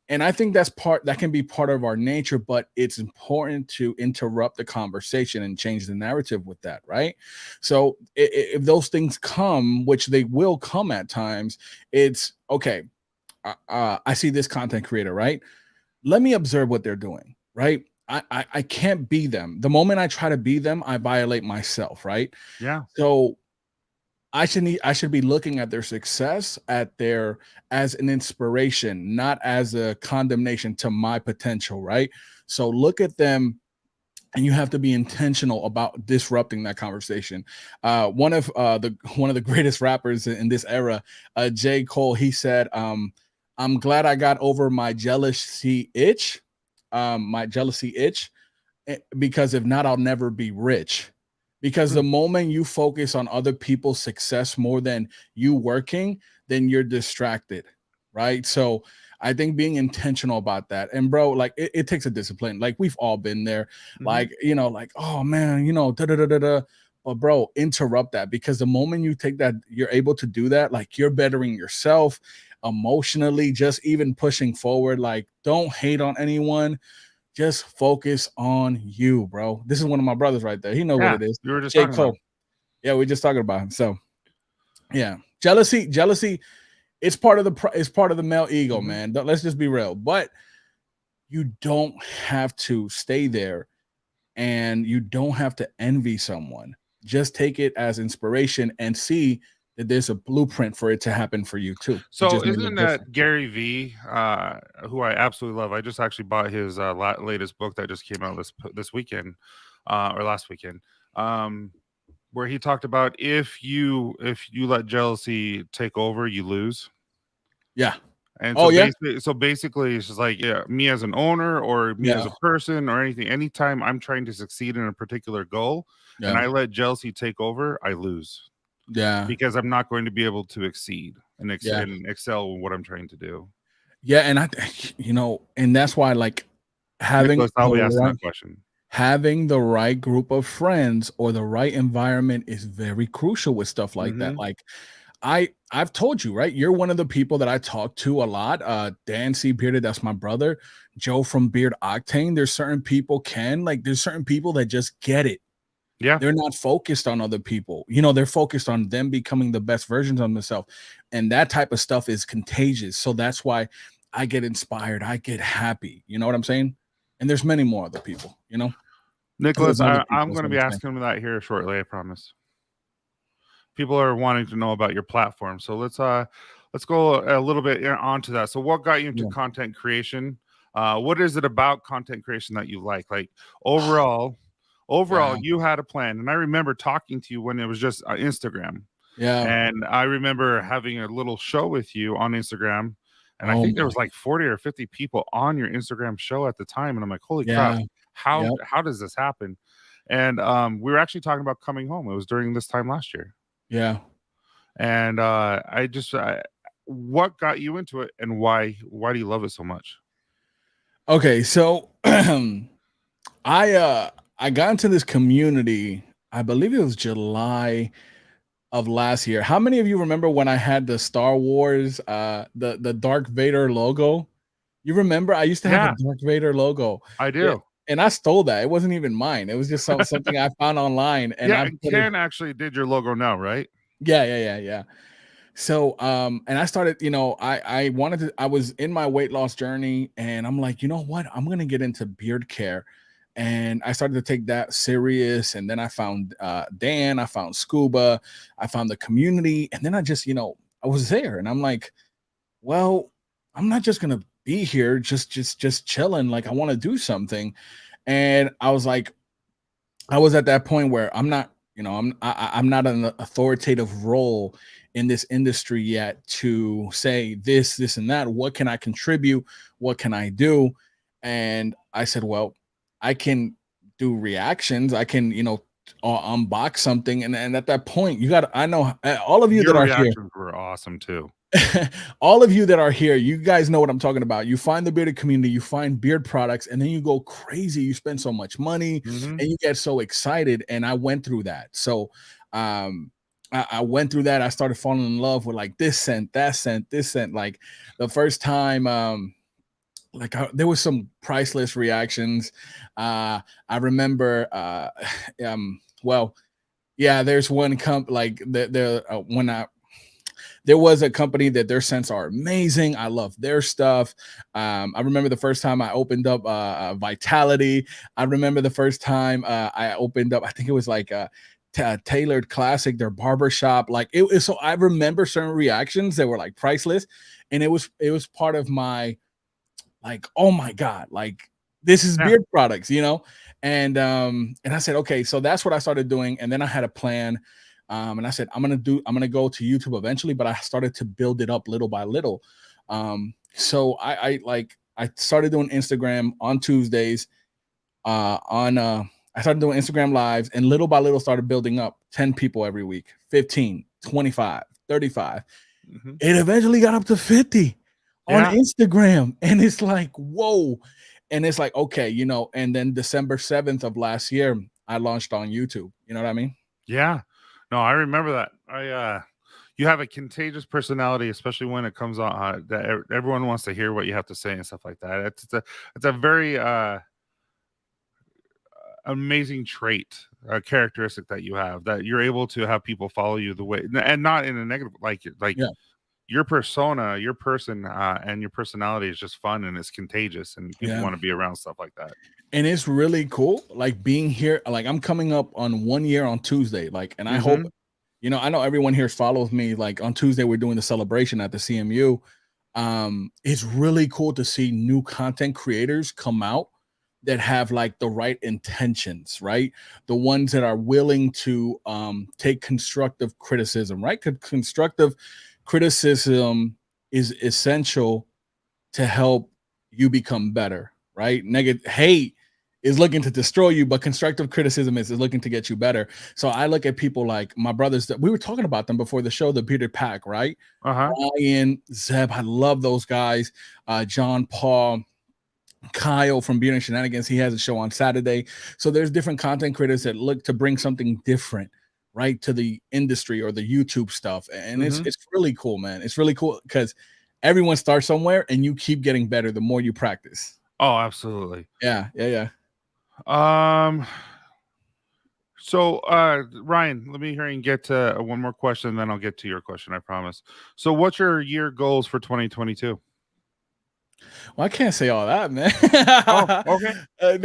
And I think that can be part of our nature, but it's important to interrupt the conversation and change the narrative with that, right? So if those things come, which they will come at times, it's okay. I see this content creator, right? Let me observe what they're doing, right? I can't be them. The moment I try to be them, I violate myself, right? Yeah. So I should be looking at their success at their as an inspiration, not as a condemnation to my potential, right? So look at them and you have to be intentional about disrupting that conversation. One of the greatest rappers in this era, J. Cole, he said, "I'm glad I got over my jealousy itch, because if not, I'll never be rich." Because Hmm. the moment you focus on other people's success more than you working, then you're distracted, right? So I think being intentional about that. And bro, like it takes a discipline. Like we've all been there. Mhm. Like, like, oh man, da da da da da. But bro, interrupt that because the moment you take that, you're able to do that, like you're bettering yourself emotionally, just even pushing forward. Like, don't hate on anyone, just focus on you, bro. This is one of my brothers right there. He know what Yeah. it is. You were just J. talking about Cole. him. Yeah, we're just talking about him. So yeah, jealousy. It's part of the male ego, Mhm. man. Let's just be real. But you don't have to stay there, and you don't have to envy someone. Just take it as inspiration and see that there's a blueprint for it to happen for you too. It So just may look isn't different. that Gary V, who I absolutely love? I just actually bought his latest book that just came out this weekend, or last weekend, um, where he talked about if you let jealousy take over, you lose. Yeah. And Oh yeah. so basically, it's just like, yeah, me as an owner or me as Yeah. a person or anything. Anytime I'm trying to succeed in a particular goal, and Yeah. I let jealousy take over, I lose Yeah. because I'm not going to be able to exceed Yeah. and excel in what I'm trying to do. Yeah, and and that's why like having Nicholas, I'll the be asking right that question. having the right group of friends or the right environment is very crucial with stuff like that. Mhm. Like I've told you, right? You're one of the people that I talk to a lot. Dan C. Bearded, that's my brother. Joe from Beard Octane. There's certain people that just get it. Yeah. They're not focused on other people. They're focused on them becoming the best versions of themselves. And that type of stuff is contagious. So that's why I get inspired. I get happy. You know what I'm saying? And there's many more other people. Nicholas, There's other I'm people, that's going to what be I'm saying. asking him that here shortly, I promise. People are wanting to know about your platform. So let's go a little bit onto that. So what got you into Yeah. content creation? What is it about content creation that you like? Like overall Yeah. you had a plan. And I remember talking to you when it was just Instagram. Yeah. And I remember having a little show with you on Instagram. And I Oh think there my. was like 40 or 50 people on your Instagram show at the time. And I'm like, holy crap, Yeah. how Yep. how does this happen? And we were actually talking about coming home. It was during this time last year. Yeah. And what got you into it, and why do you love it so much? Okay. So I got into this community, I believe it was July of last year. How many of you remember when I had the Star Wars, the Dark Vader logo? You remember? I used to have a Yeah, Dark Vader logo. I Yeah, do. and I stole that. It wasn't even mine. It was just something I found online, and Yeah, I and put it. Ken actually did your logo now, right? Yeah. So, and I started, I was in my weight loss journey, and I'm like, you know what? I'm gonna get into beard care. And I started to take that serious. And then I found Dan, I found Scuba, I found the community, and then I just, I was there, and I'm like, well, I'm not just gonna be here just chilling. Like I want to do something. And I was like, I was at that point where I'm not. You know, I'm not an authoritative role in this industry yet to say this, and that. What can I contribute? What can I do? And I said, well, I can do reactions. I can, unbox something. And at that point, you got, I know all of you that Your are here, reactions were awesome too. all of you that are here, you guys know what I'm talking about. You find the bearded community, you find beard products, and then you go crazy. You spend so much money Mhm. and you get so excited. And I went through that. So I went through that. I started falling in love with like this scent, that scent, this scent. Like the first time, there was some priceless reactions. I remember well, yeah, there's one like when I there was a company that their scents are amazing. I love their stuff. I remember the first time I opened up Vitality. I remember the first time I opened up, I think it was like Tailored Classic, their barbershop. Like it was, so I remember certain reactions that were like priceless. And it was part of my, like, oh my God, like this is Yeah. beard products, and I said, okay, so that's what I started doing. And then I had a plan. And I said, I'm gonna go to YouTube eventually, but I started to build it up little by little. So I started doing Instagram on Tuesdays. On I started doing Instagram lives, and little by little started building up 10 people every week, 15, 25, 35. Mhm. It eventually got up to 50 on Yeah. Instagram. And it's like, whoa. And it's like, okay, and then December 7th of last year, I launched on YouTube. You know what I mean? Yeah. No, I remember that. You have a contagious personality, especially when it comes on that everyone wants to hear what you have to say and stuff like that. It's a very amazing trait, a characteristic that you have, that you're able to have people follow you the way, and not in a negative, like Yeah. your persona, your person, and your personality is just fun and it's contagious, and people Yeah. want to be around stuff like that. And it's really cool. Like being here, like I'm coming up on 1 year on Tuesday. Like, and I hope, Hmm. I know everyone here follows me. Like on Tuesday, we're doing the celebration at the CMU. It's really cool to see new content creators come out that have like the right intentions, right? The ones that are willing to take constructive criticism, right? Constructive criticism is essential to help you become better, right? Negative hate is looking to destroy you, but constructive criticism is looking to get you better. So I look at people like my brothers that we were talking about them before the show, the Peter Pack, right? Uh-huh. Ryan, Zeb, I love those guys. John Paul, Kyle from Beard and Shenanigans, he has a show on Saturday. So there's different content creators that look to bring something different, right, to the industry or the YouTube stuff. And it's Hmm. it's really cool, man. It's really cool because everyone starts somewhere and you keep getting better the more you practice. Oh, absolutely. Yeah, yeah, yeah. um So, Ryan, let me hear and get to one more question, and then I'll get to your question, I promise. So, what's your year goals for 2022? Well, I can't say all that, man. Oh, okay.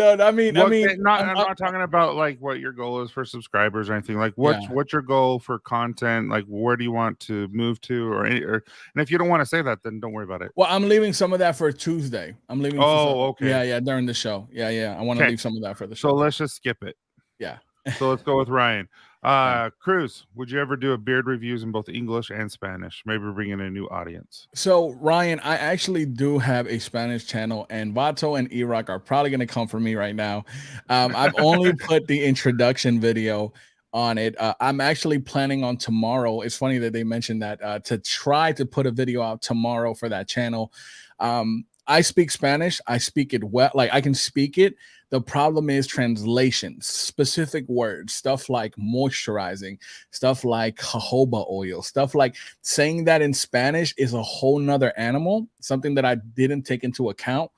No, I'm not talking about like what your goal is for subscribers or anything. Like, yeah. what's your goal for content? Like, where do you want to move to, and if you don't want to say that, then don't worry about it. Well, I'm leaving some of that for Tuesday. I'm leaving for some, Oh, okay. yeah, yeah, during the show. Yeah, yeah. I want to Okay. leave some of that for the So show. let's just skip it. Yeah. So let's go with Ryan. Yeah. Cruz, would you ever do a beard reviews in both English and Spanish? Maybe bring in a new audience. So Ryan, I actually do have a Spanish channel, and Vato and Iraq are probably going to come for me right now. I've only put the introduction video on it. I'm actually planning on tomorrow. It's funny that they mentioned that to try to put a video out tomorrow for that channel. I speak Spanish. I speak it well. Like I can speak it. The problem is translations, specific words, stuff like moisturizing, stuff like jojoba oil, stuff like saying that in Spanish is a whole nother animal, something that I didn't take into account.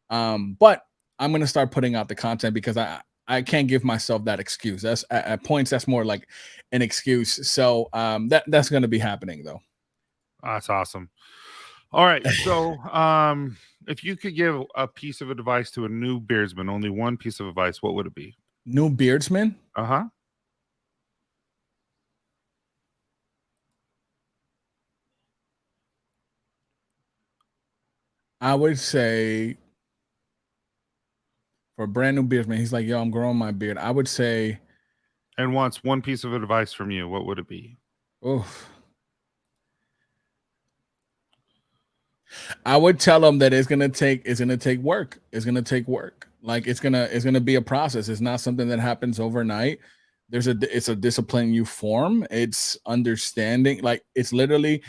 But I'm gonna start putting out the content because I can't give myself that excuse. That's at points that's more like an excuse. So that's gonna be happening though. That's awesome. All right. So, if you could give a piece of advice to a new beardsman, only one piece of advice, what would it be? New Beardsman, Uh huh. I would say for a brand new beardsman, he's like, yo, I'm growing my beard. I would say and wants one piece of advice from you, what would it be? Oof. I would tell them that it's gonna take work. It's gonna take work. Like it's gonna be a process. It's not something that happens overnight. It's a discipline you form. It's understanding. Like it's literally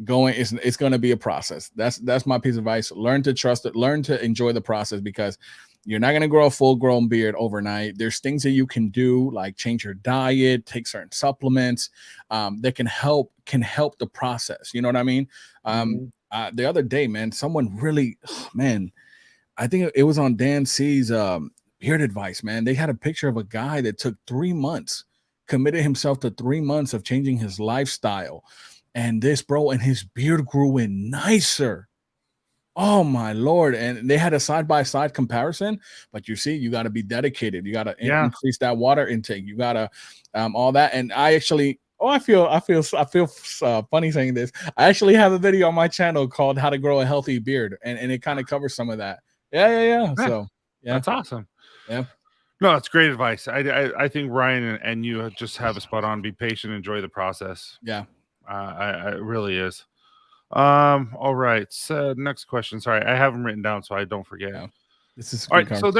going. It's gonna be a process. That's my piece of advice. Learn to trust it. Learn to enjoy the process because you're not gonna grow a full grown beard overnight. There's things that you can do, like change your diet, take certain supplements, that can help the process. You know what I mean? The other day, man, someone really, man, I think it was on Dan C's beard advice, man. They had a picture of a guy that took 3 months, committed himself to 3 months of changing his lifestyle. And this, bro, and his beard grew in nicer. Oh my Lord. And they had a side-by-side comparison, but you see, you got to be dedicated. You got to increase that water intake. You got to all that. And I actually, I feel funny saying this. I actually have a video on my channel called How to Grow a Healthy Beard, and it kind of covers some of that. Yeah. So yeah, that's awesome. Yeah. No, it's great advice. I think Ryan and you just have a spot on. Be patient, enjoy the process. Yeah. It really is. All right. So next question. Sorry, I have them written down so I don't forget. Yeah. This is all right. So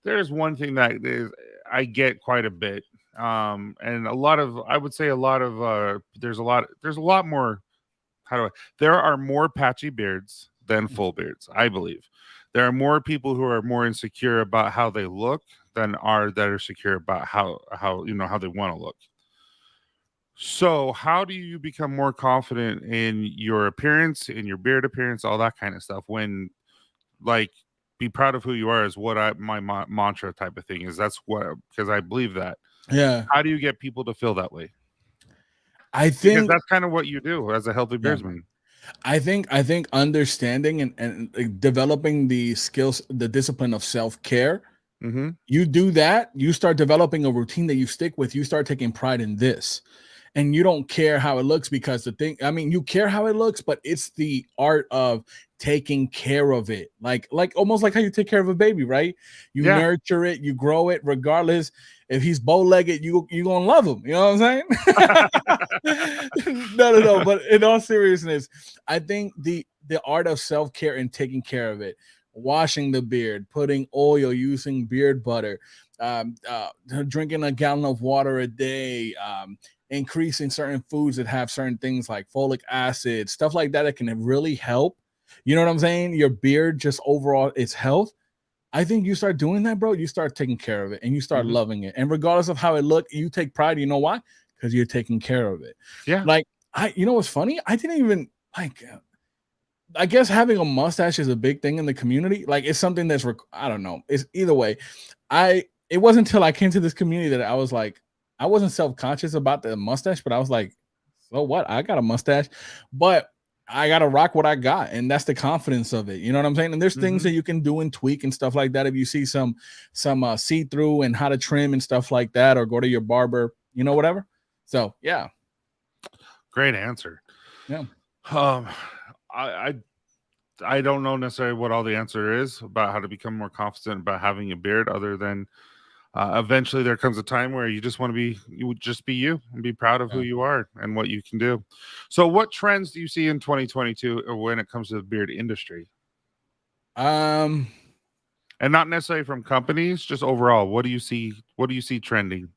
there's one thing that I get quite a bit. And a lot of, I would say there's a lot more. There are more patchy beards than full beards, I believe. There are more people who are more insecure about how they look than that are secure about how they want to look. So how do you become more confident in your appearance, in your beard appearance, all that kind of stuff? When, like, be proud of who you are is what my mantra type of thing is. That's what, because I believe that. Yeah. How do you get people to feel that way? I think because that's kind of what you do as a healthy beardsman. I think understanding and developing the skills, the discipline of self-care. Mm-hmm. You do that, you start developing a routine that you stick with. You start taking pride in this. And you don't care how it looks because you care how it looks, but it's the art of taking care of it. Like almost like how you take care of a baby, right? You nurture it, you grow it, regardless if he's bow-legged, you're gonna love him. You know what I'm saying? No. But in all seriousness, I think the art of self-care and taking care of it, washing the beard, putting oil, using beard butter, drinking a gallon of water a day, increasing certain foods that have certain things like folic acid, stuff like that can really help. You know what I'm saying? Your beard, just overall its health. I think you start doing that, bro. You start taking care of it and you start loving it. And regardless of how it look, you take pride. You know why? Because you're taking care of it. Yeah. Like you know what's funny? I didn't even I guess having a mustache is a big thing in the community. Like it's something that's I don't know. It's either way. It wasn't until I came to this community that I was like, I wasn't self-conscious about the mustache, but I was like, so what? I got a mustache, but I got to rock what I got. And that's the confidence of it. You know what I'm saying? And there's things that you can do and tweak and stuff like that. If you see some see-through and how to trim and stuff like that, or go to your barber, whatever. So, yeah. Great answer. Yeah. I don't know necessarily what all the answer is about how to become more confident about having a beard, other than eventually there comes a time where you just want to be, you would just be you and be proud of who you are and what you can do. So what trends do you see in 2022 when it comes to the beard industry? And not necessarily from companies, just overall, what do you see trending?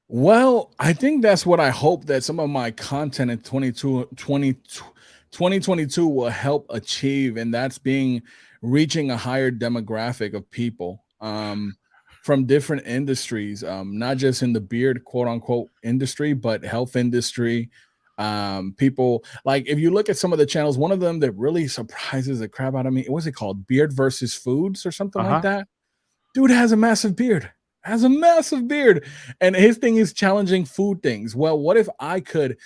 Well, I think that's what I hope that some of my content in 2022 will help achieve, and that's reaching a higher demographic of people from different industries, not just in the beard quote unquote industry, but health industry. People, like, if you look at some of the channels, one of them that really surprises the crap out of me, what's it called? Beard versus Foods or something like that. Dude has a massive beard. And his thing is challenging food things. Well, what if I could,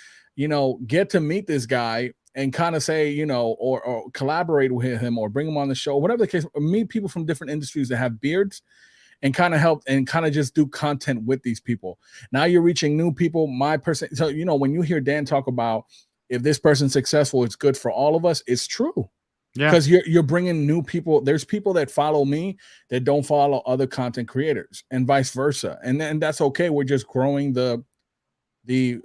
get to meet this guy and kind of say, or collaborate with him or bring him on the show, whatever the case, meet people from different industries that have beards and kind of help and kind of just do content with these people. Now you're reaching new people. So, when you hear Dan talk about if this person's successful, it's good for all of us. It's true. Yeah. Because you're bringing new people. There's people that follow me that don't follow other content creators, and vice versa. And then that's okay. We're just growing the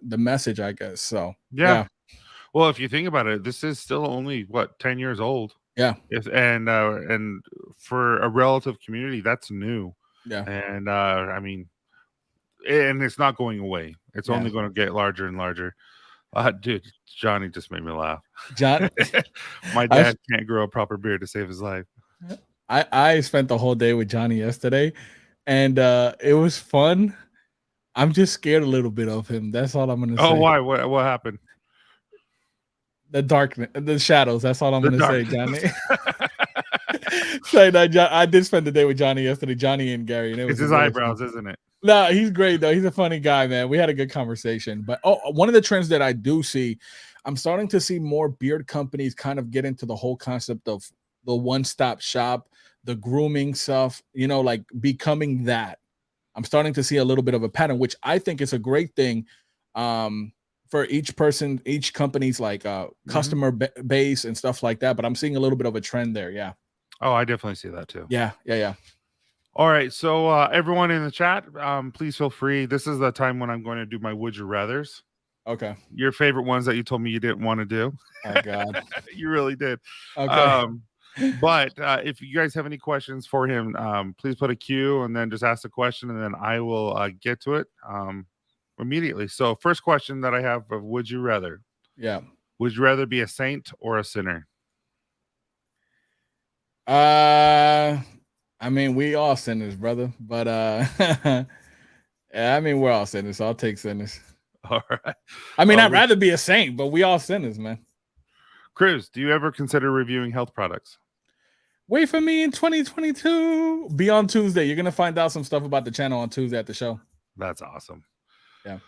message, I guess. So Yeah. Well, if you think about it, this is still only what 10 years old. Yeah. And for a relative community, that's new. Yeah. And I mean, and it's not going away. It's only going to get larger and larger. Dude, Johnny just made me laugh. John, my dad can't grow a proper beard to save his life. I spent the whole day with Johnny yesterday, and it was fun. I'm just scared a little bit of him. That's all I'm gonna say. Oh, why? What happened? The darkness, the shadows. That's all I'm gonna say, Johnny. I did spend the day with Johnny yesterday, Johnny and Gary, and it's his eyebrows, isn't it? No, he's great though. He's a funny guy, man. We had a good conversation. But one of the trends that I do see, I'm starting to see more beard companies kind of get into the whole concept of the one-stop shop, the grooming stuff, like becoming that. I'm starting to see a little bit of a pattern, which I think is a great thing for each person, each company's like customer base and stuff like that. But I'm seeing a little bit of a trend there. Yeah. Oh, I definitely see that too. Yeah. All right, so everyone in the chat, please feel free. This is the time when I'm going to do my would you rathers. Okay. Your favorite ones that you told me you didn't want to do. Oh God. You really did. Okay. But if you guys have any questions for him, please put a Q and then just ask the question, and then I will get to it immediately. So first question that I have of would you rather? Yeah. Would you rather be a saint or a sinner? I mean, we all sinners, brother. But yeah, I mean, we're all sinners, so I'll take sinners. All right. I mean, I'd rather be a saint, but we all sinners, man. Cruz, do you ever consider reviewing health products? Wait for me in 2022. Be on Tuesday. You're gonna find out some stuff about the channel on Tuesday at the show. That's awesome. Yeah.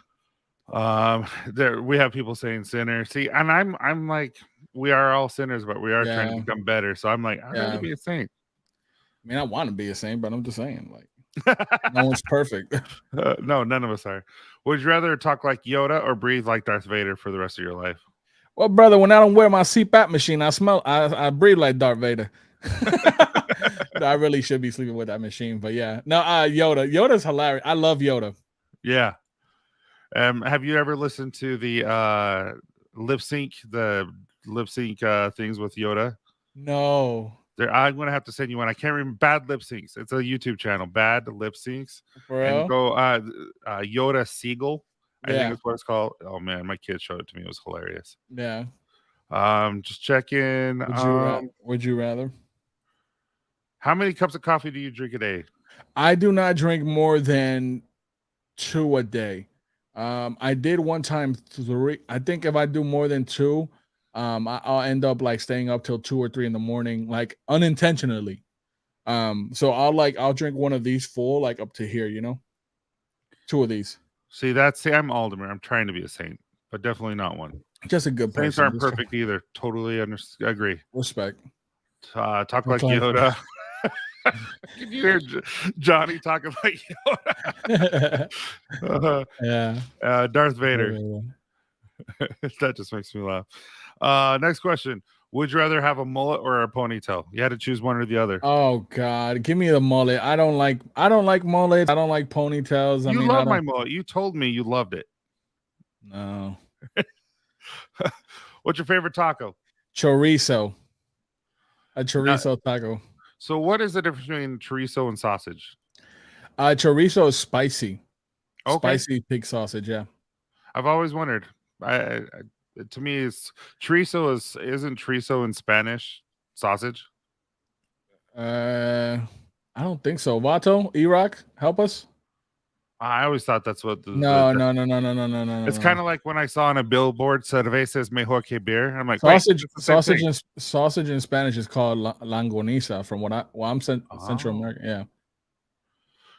There we have people saying sinner. See, and I'm like, we are all sinners, but we are trying to become better. So I'm like, I'd rather be a saint. I mean, I want to be a saint, but I'm just saying, like, no one's perfect. No, none of us are. Would you rather talk like Yoda or breathe like Darth Vader for the rest of your life? Well, brother, when I don't wear my CPAP machine, I breathe like Darth Vader. I really should be sleeping with that machine, but yeah. No, Yoda's hilarious. I love Yoda. Yeah. Have you ever listened to the lip sync things with Yoda? No. I'm gonna have to send you one. I can't remember. Bad Lip Syncs. It's a YouTube channel. Bad Lip Syncs. And go Yoda Seagull. I think that's what it's called. Oh man, my kid showed it to me. It was hilarious. Yeah. Just check in. Would you rather? How many cups of coffee do you drink a day? I do not drink more than 2 a day. I did one time 3. I think if I do more than 2, I'll end up like staying up till 2 or 3 in the morning, like unintentionally. So I'll drink one of these full, like up to here, 2 of these. See, I'm Alderman. I'm trying to be a saint, but definitely not one. Just a good person. Saints aren't perfect either. Totally agree. Respect. Talk like Yoda. Can you hear Johnny talking like Yoda? Yeah. Darth Vader. That just makes me laugh. Next question. Would you rather have a mullet or a ponytail? You had to choose one or the other. Oh God, give me the mullet. I don't like mullets. I don't like ponytails. You love my mullet. You told me you loved it. No. What's your favorite taco? Chorizo. A chorizo taco. So what is the difference between chorizo and sausage? Chorizo is spicy. Okay. Spicy pig sausage, yeah. I've always wondered. To me, isn't chorizo in Spanish sausage? I don't think so. Vato, Iraq, help us. I always thought that's what. No. It's kind of like when I saw on a billboard "Cervezas mejor que beer." I'm like, sausage in Spanish is called longaniza. From I'm Central America. Yeah.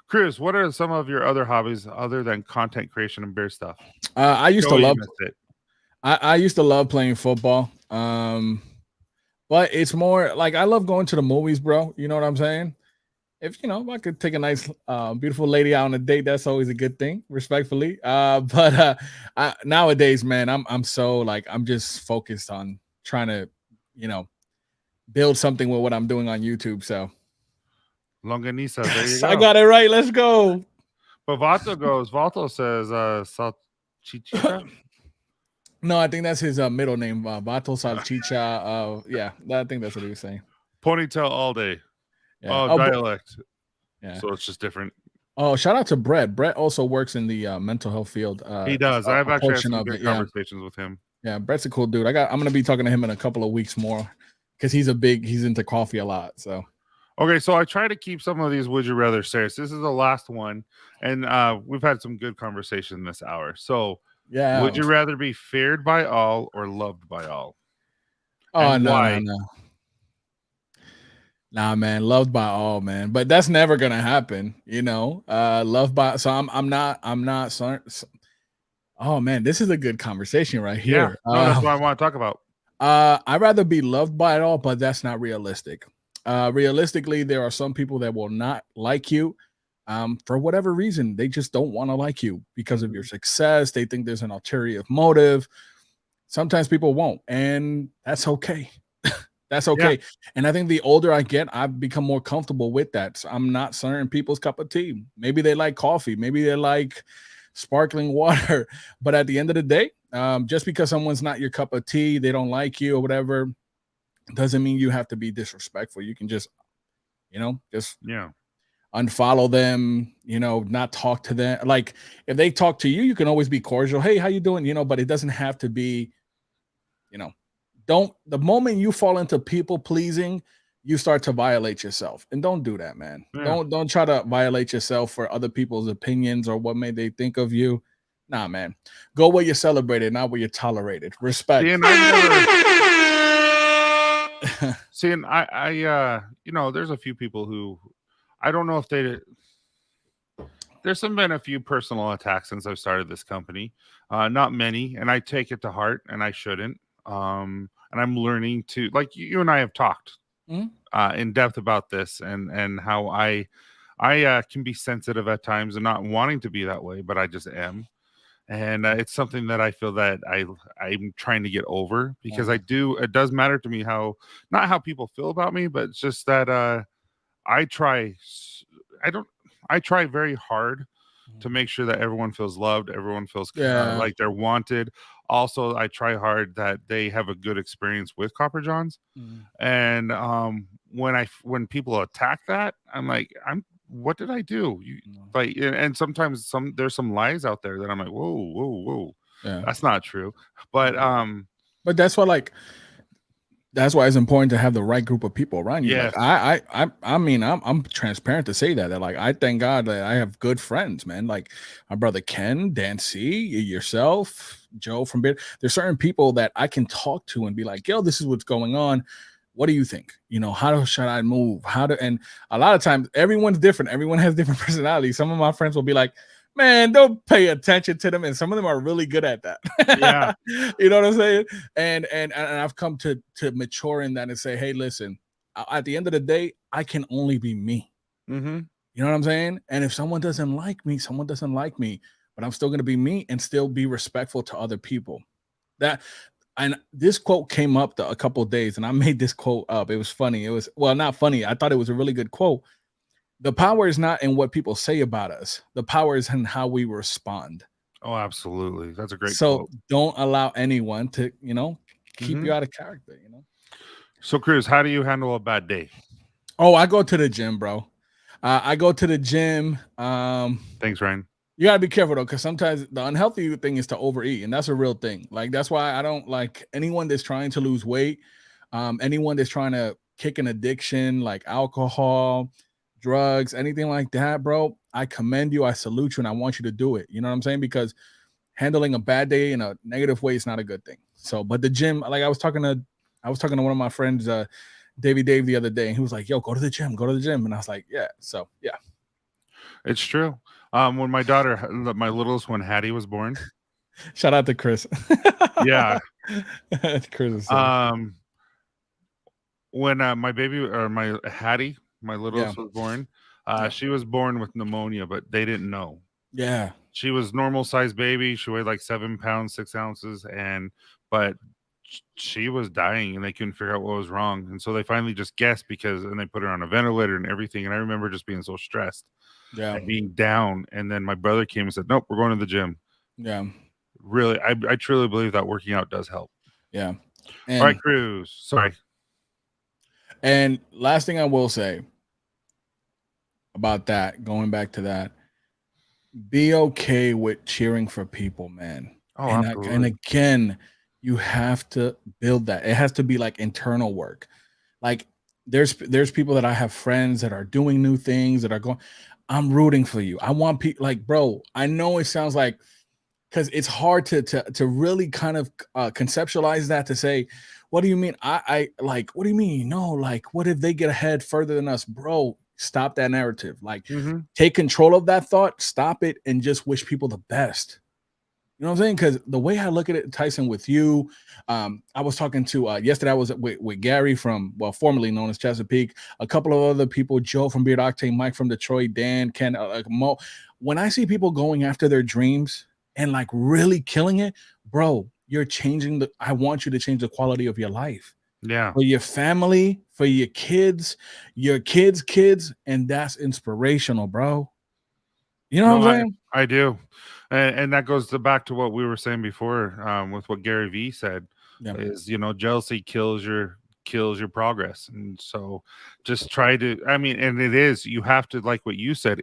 Cruz, what are some of your other hobbies other than content creation and beer stuff? I used to love playing football. But it's more like I love going to the movies, bro. You know what I'm saying? If I could take a nice, beautiful lady out on a date, that's always a good thing, respectfully. But nowadays, man, I'm so like I'm just focused on trying to, build something with what I'm doing on YouTube. So Longaniza. There you I go. got it right. Let's go. But Vato says salchichita. No, I think that's his middle name, Vato Salchicha. Yeah, I think that's what he was saying. Ponytail all day. Yeah. Oh, dialect. Yeah. So it's just different. Oh, shout out to Brett. Brett also works in the mental health field. He does. I've actually had some of good it. conversations with him. Yeah, Brett's a cool dude. I'm gonna be talking to him in a couple of weeks more because he's into coffee a lot. So okay, so I try to keep some of these would you rather serious. This is the last one, and we've had some good conversation this hour. So yeah, would you rather be feared by all or loved by all? Oh, and why? no. Nah, man, loved by all, man. But that's never gonna happen, you know. Loved by so I'm not sorry. Oh man, this is a good conversation right Yeah, here. no, that's what I want to talk about. I'd rather be loved by it all, but that's not realistic. Realistically, there are some people that will not like you for whatever reason. They just don't want to like you because of your success. They think there's an ulterior motive. Sometimes people won't, and that's okay. That's okay. Yeah. And I think the older I get, I've become more comfortable with that. So I'm not certain people's cup of tea. Maybe they like coffee. Maybe they like sparkling water. But at the end of the day, just because someone's not your cup of tea, they don't like you or whatever, doesn't mean you have to be disrespectful. You can just, unfollow them, not talk to them. Like if they talk to you, you can always be cordial. Hey, how you doing? But it doesn't have to be, the moment you fall into people pleasing, you start to violate yourself, and don't do that, man. Don't try to violate yourself for other people's opinions or what may they think of you. Nah, man, go where you're celebrated, not where you're tolerated. Respect. Seeing I there's a few people who I don't know if there's been a few personal attacks since I've started this company. Not many, and I take it to heart, and I shouldn't. And I'm learning to, like you and I have talked in depth about this, and how I can be sensitive at times and not wanting to be that way, but I just am. And it's something that I feel that I'm trying to get over, because it does matter to me not how people feel about me, but it's just that I try very hard to make sure that everyone feels loved, everyone feels like they're wanted. Also, I try hard that they have a good experience with Copper Johns. And when people attack that, I'm like, what did I do? And sometimes there's some lies out there that I'm like, whoa, that's not true. But that's why, that's why it's important to have the right group of people around you. Yes. Like I mean, I'm transparent to say that I thank God that I have good friends, man. Like my brother Ken, Dan C, yourself, Joe from Beard. There's certain people that I can talk to and be like, yo, this is what's going on. What do you think? How should I move? And a lot of times everyone's different. Everyone has different personalities. Some of my friends will be like, man, don't pay attention to them, and some of them are really good at that. Yeah. You know what I'm saying? And I've come to mature in that and say, hey, listen, at the end of the day, I can only be me. Mm-hmm. You know what I'm saying? And if someone doesn't like me, someone doesn't like me, but I'm still going to be me and still be respectful to other people. And this quote came up a couple of days, and I made this quote up. It was funny. It was, well, not funny. I thought it was a really good quote. The power is not in what people say about us. The power is in how we respond. Oh, absolutely. That's a great quote. So don't allow anyone to, keep you out of character, So, Cruz, how do you handle a bad day? Oh, I go to the gym, bro. I go to the gym. Thanks, Ryan. You gotta be careful though, because sometimes the unhealthy thing is to overeat, and that's a real thing. Like that's why I don't like anyone that's trying to lose weight, anyone that's trying to kick an addiction like alcohol, drugs, anything like that, bro. I commend you. I salute you, and I want you to do it. You know what I'm saying? Because handling a bad day in a negative way is not a good thing. So, but the gym, like I was talking to one of my friends, Davey Dave, the other day, and he was like, "Yo, go to the gym," and I was like, "Yeah." So, yeah, it's true. When my daughter, my littlest one, Hattie, was born. Shout out to Chris. Yeah, Chris is when my baby, or my Hattie, my littlest, was born. She was born with pneumonia, but they didn't know. Yeah, she was normal sized baby. She weighed like 7 pounds 6 ounces, but she was dying and they couldn't figure out what was wrong. And so they finally just guessed and they put her on a ventilator and everything. And I remember just being so stressed and being down. And then my brother came and said, nope, we're going to the gym. Yeah. Really, I truly believe that working out does help. Yeah. All right, Cruz. Sorry. And last thing I will say about that, going back to that, be okay with cheering for people, man. Oh, and again, you have to build that. It has to be like internal work. Like there's people that I have friends that are doing new things that are going. I'm rooting for you. I want people like, bro. I know it sounds like because it's hard to really kind of conceptualize that to say, what do you mean? I like, what do you mean? No, like, what if they get ahead further than us, bro? Stop that narrative. Like, take control of that thought, stop it, and just wish people the best. You know what I'm saying? Because the way I look at it, Tyson, with you, I was talking to yesterday. I was with Gary from, well, formerly known as Chesapeake, a couple of other people, Joe from Beard Octane, Mike from Detroit, Dan, Ken, Mo. When I see people going after their dreams and like really killing it, bro, you're changing I want you to change the quality of your life. Yeah. For your family, for your kids, kids, and that's inspirational, bro. You know what I'm saying? I do. And that goes back to what we were saying before with what Gary Vee said is, jealousy kills your progress. And so just try to, and it is, you have to, like what you said,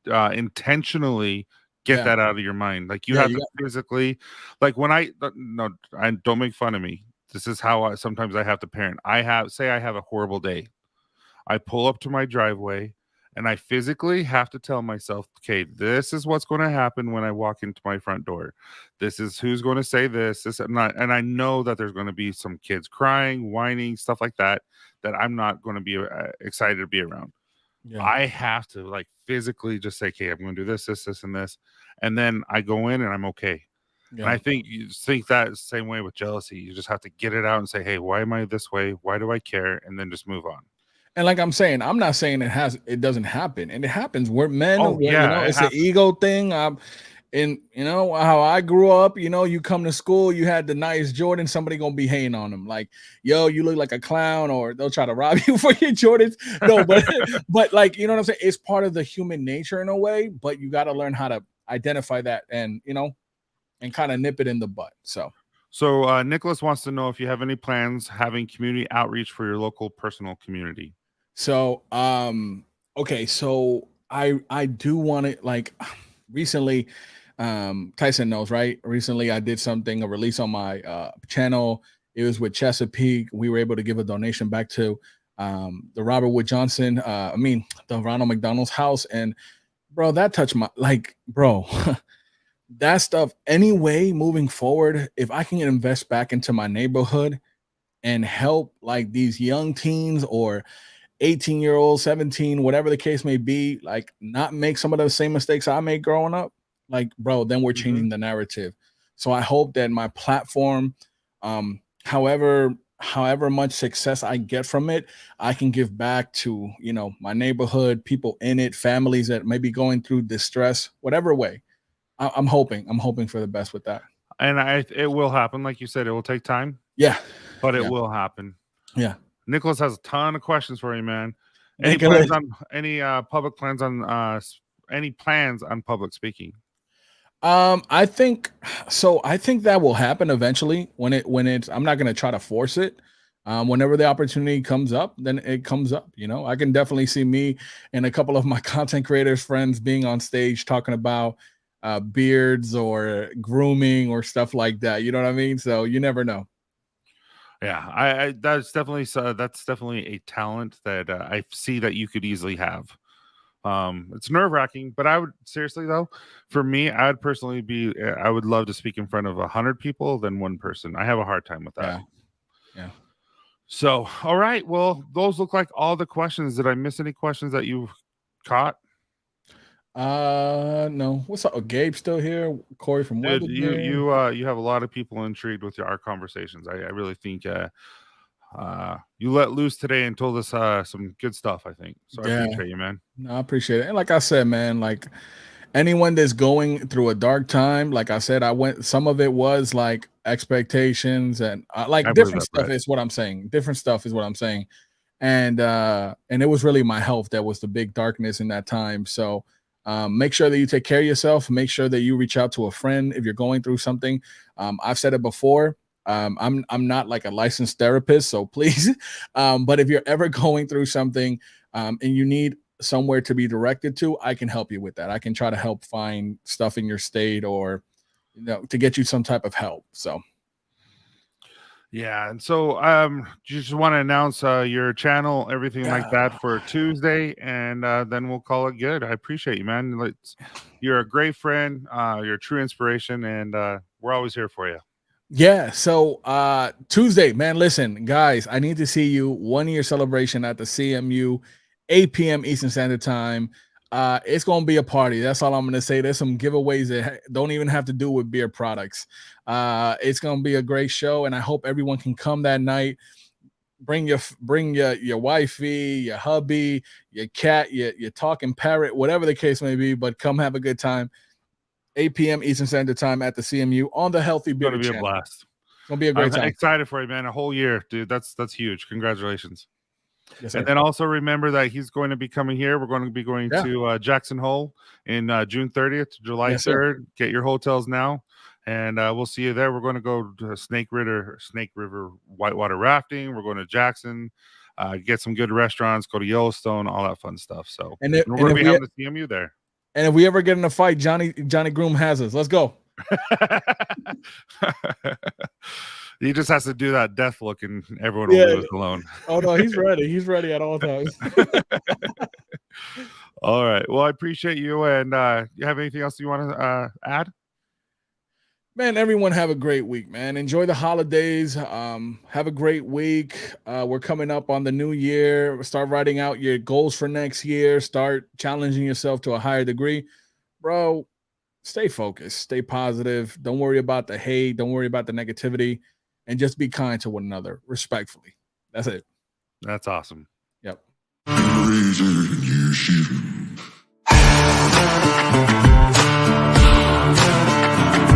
intentionally get that out of your mind. Like you have to physically, like when I don't make fun of me. This is how sometimes I have to parent. I have a horrible day. I pull up to my driveway and I physically have to tell myself, okay, this is what's going to happen when I walk into my front door. This is who's going to say this. And I know that there's going to be some kids crying, whining, stuff like that I'm not going to be excited to be around. Yeah. I have to like physically just say, okay, I'm going to do this, and this. And then I go in and I'm okay. Yeah. And I think you think that same way with jealousy. You just have to get it out and say, hey, why am I this way? Why do I care? And then just move on. And like I'm saying, I'm not saying it doesn't happen, and it happens. We're men. It's an ego thing. And how I grew up, you come to school, you had the nice Jordan, somebody gonna be hating on them, like, yo, you look like a clown, or they'll try to rob you for your Jordans. No, but like, you know what I'm saying? It's part of the human nature in a way, but you got to learn how to identify that and and kind of nip it in the butt. So Nicholas wants to know if you have any plans having community outreach for your local personal community. So, okay, so I do want to, like, recently, Tyson knows, right? Recently I did a release on my channel. It was with Chesapeake. We were able to give a donation back to the Robert Wood Johnson, the Ronald McDonald's house. And bro, that touched my, like, bro, that stuff anyway, moving forward, if I can invest back into my neighborhood and help like these young teens or 18-year-old, 17, whatever the case may be, like not make some of the same mistakes I made growing up, like, bro, then we're changing the narrative. So I hope that my platform, however much success I get from it, I can give back to, my neighborhood, people in it, families that may be going through distress, whatever way. I'm hoping for the best with that. And it will happen. Like you said, it will take time. Yeah. But it will happen. Yeah. Nicholas has a ton of questions for you, man. Any plans on public plans on any plans on public speaking? I think that will happen eventually when it's I'm not going to try to force it. Whenever the opportunity comes up, then it comes up. I can definitely see me and a couple of my content creators friends being on stage talking about beards or grooming or stuff like that. You know what I mean? So you never know. Yeah, I that's definitely a talent that I see that you could easily have. It's nerve-wracking, but I would seriously though, for me, I would love to speak in front of 100 people than one person. I have a hard time with that. Yeah. So, all right. Well, those look like all the questions. Did I miss any questions that you caught? No. What's up? Oh, Gabe's still here. Corey from Dude, you have a lot of people intrigued with our conversations. I really think you let loose today and told us some good stuff, I think. So I appreciate you, man. No, I appreciate it. And like I said, man, like anyone that's going through a dark time, like I said, some of it was like expectations, and like I believe different that, stuff Brett. is what I'm saying. Different stuff is what I'm saying. And it was really my health that was the big darkness in that time. So make sure that you take care of yourself. Make sure that you reach out to a friend if you're going through something. I've said it before. I'm not like a licensed therapist, so please. But if you're ever going through something and you need somewhere to be directed to, I can help you with that. I can try to help find stuff in your state, or to get you some type of help. So yeah, and so you just want to announce your channel, everything like that for Tuesday, and then we'll call it good. I appreciate you, man. You're a great friend, you're a true inspiration, and we're always here for you. Yeah, so Tuesday, man, listen, guys, I need to see you 1 year celebration at the CMU, 8 p.m. Eastern Standard Time. It's gonna be a party. That's all I'm gonna say. There's some giveaways that don't even have to do with beer products. It's gonna be a great show, and I hope everyone can come that night. Bring your wifey, your hubby, your cat, your talking parrot, whatever the case may be, but come have a good time. 8 p.m. Eastern Standard Time at the CMU on the Healthy It's going Beauty to be a channel. blast. It's gonna be a great I'm time. excited for you, man. A whole year, dude. That's huge. Congratulations. Yes, And sir. then also remember that he's going to be coming here. We're going to be going to Jackson Hole in June 30th to July Yes, sir. 3rd. Get your hotels now, and we'll see you there. We're going to go to Snake River whitewater rafting. We're going to Jackson, get some good restaurants, go to Yellowstone, all that fun stuff. So And we're going to be having the CMU there. And if we ever get in a fight, Johnny Groom has us. Let's go. He just has to do that death look, and everyone will leave us alone. Oh no, he's ready. He's ready at all times. All right. Well, I appreciate you. And you have anything else you want to add? Man, everyone have a great week, man. Enjoy the holidays. Have a great week. We're coming up on the new year. Start writing out your goals for next year. Start challenging yourself to a higher degree. Bro, stay focused. Stay positive. Don't worry about the hate. Don't worry about the negativity. And just be kind to one another, respectfully. That's it. That's awesome. Yep.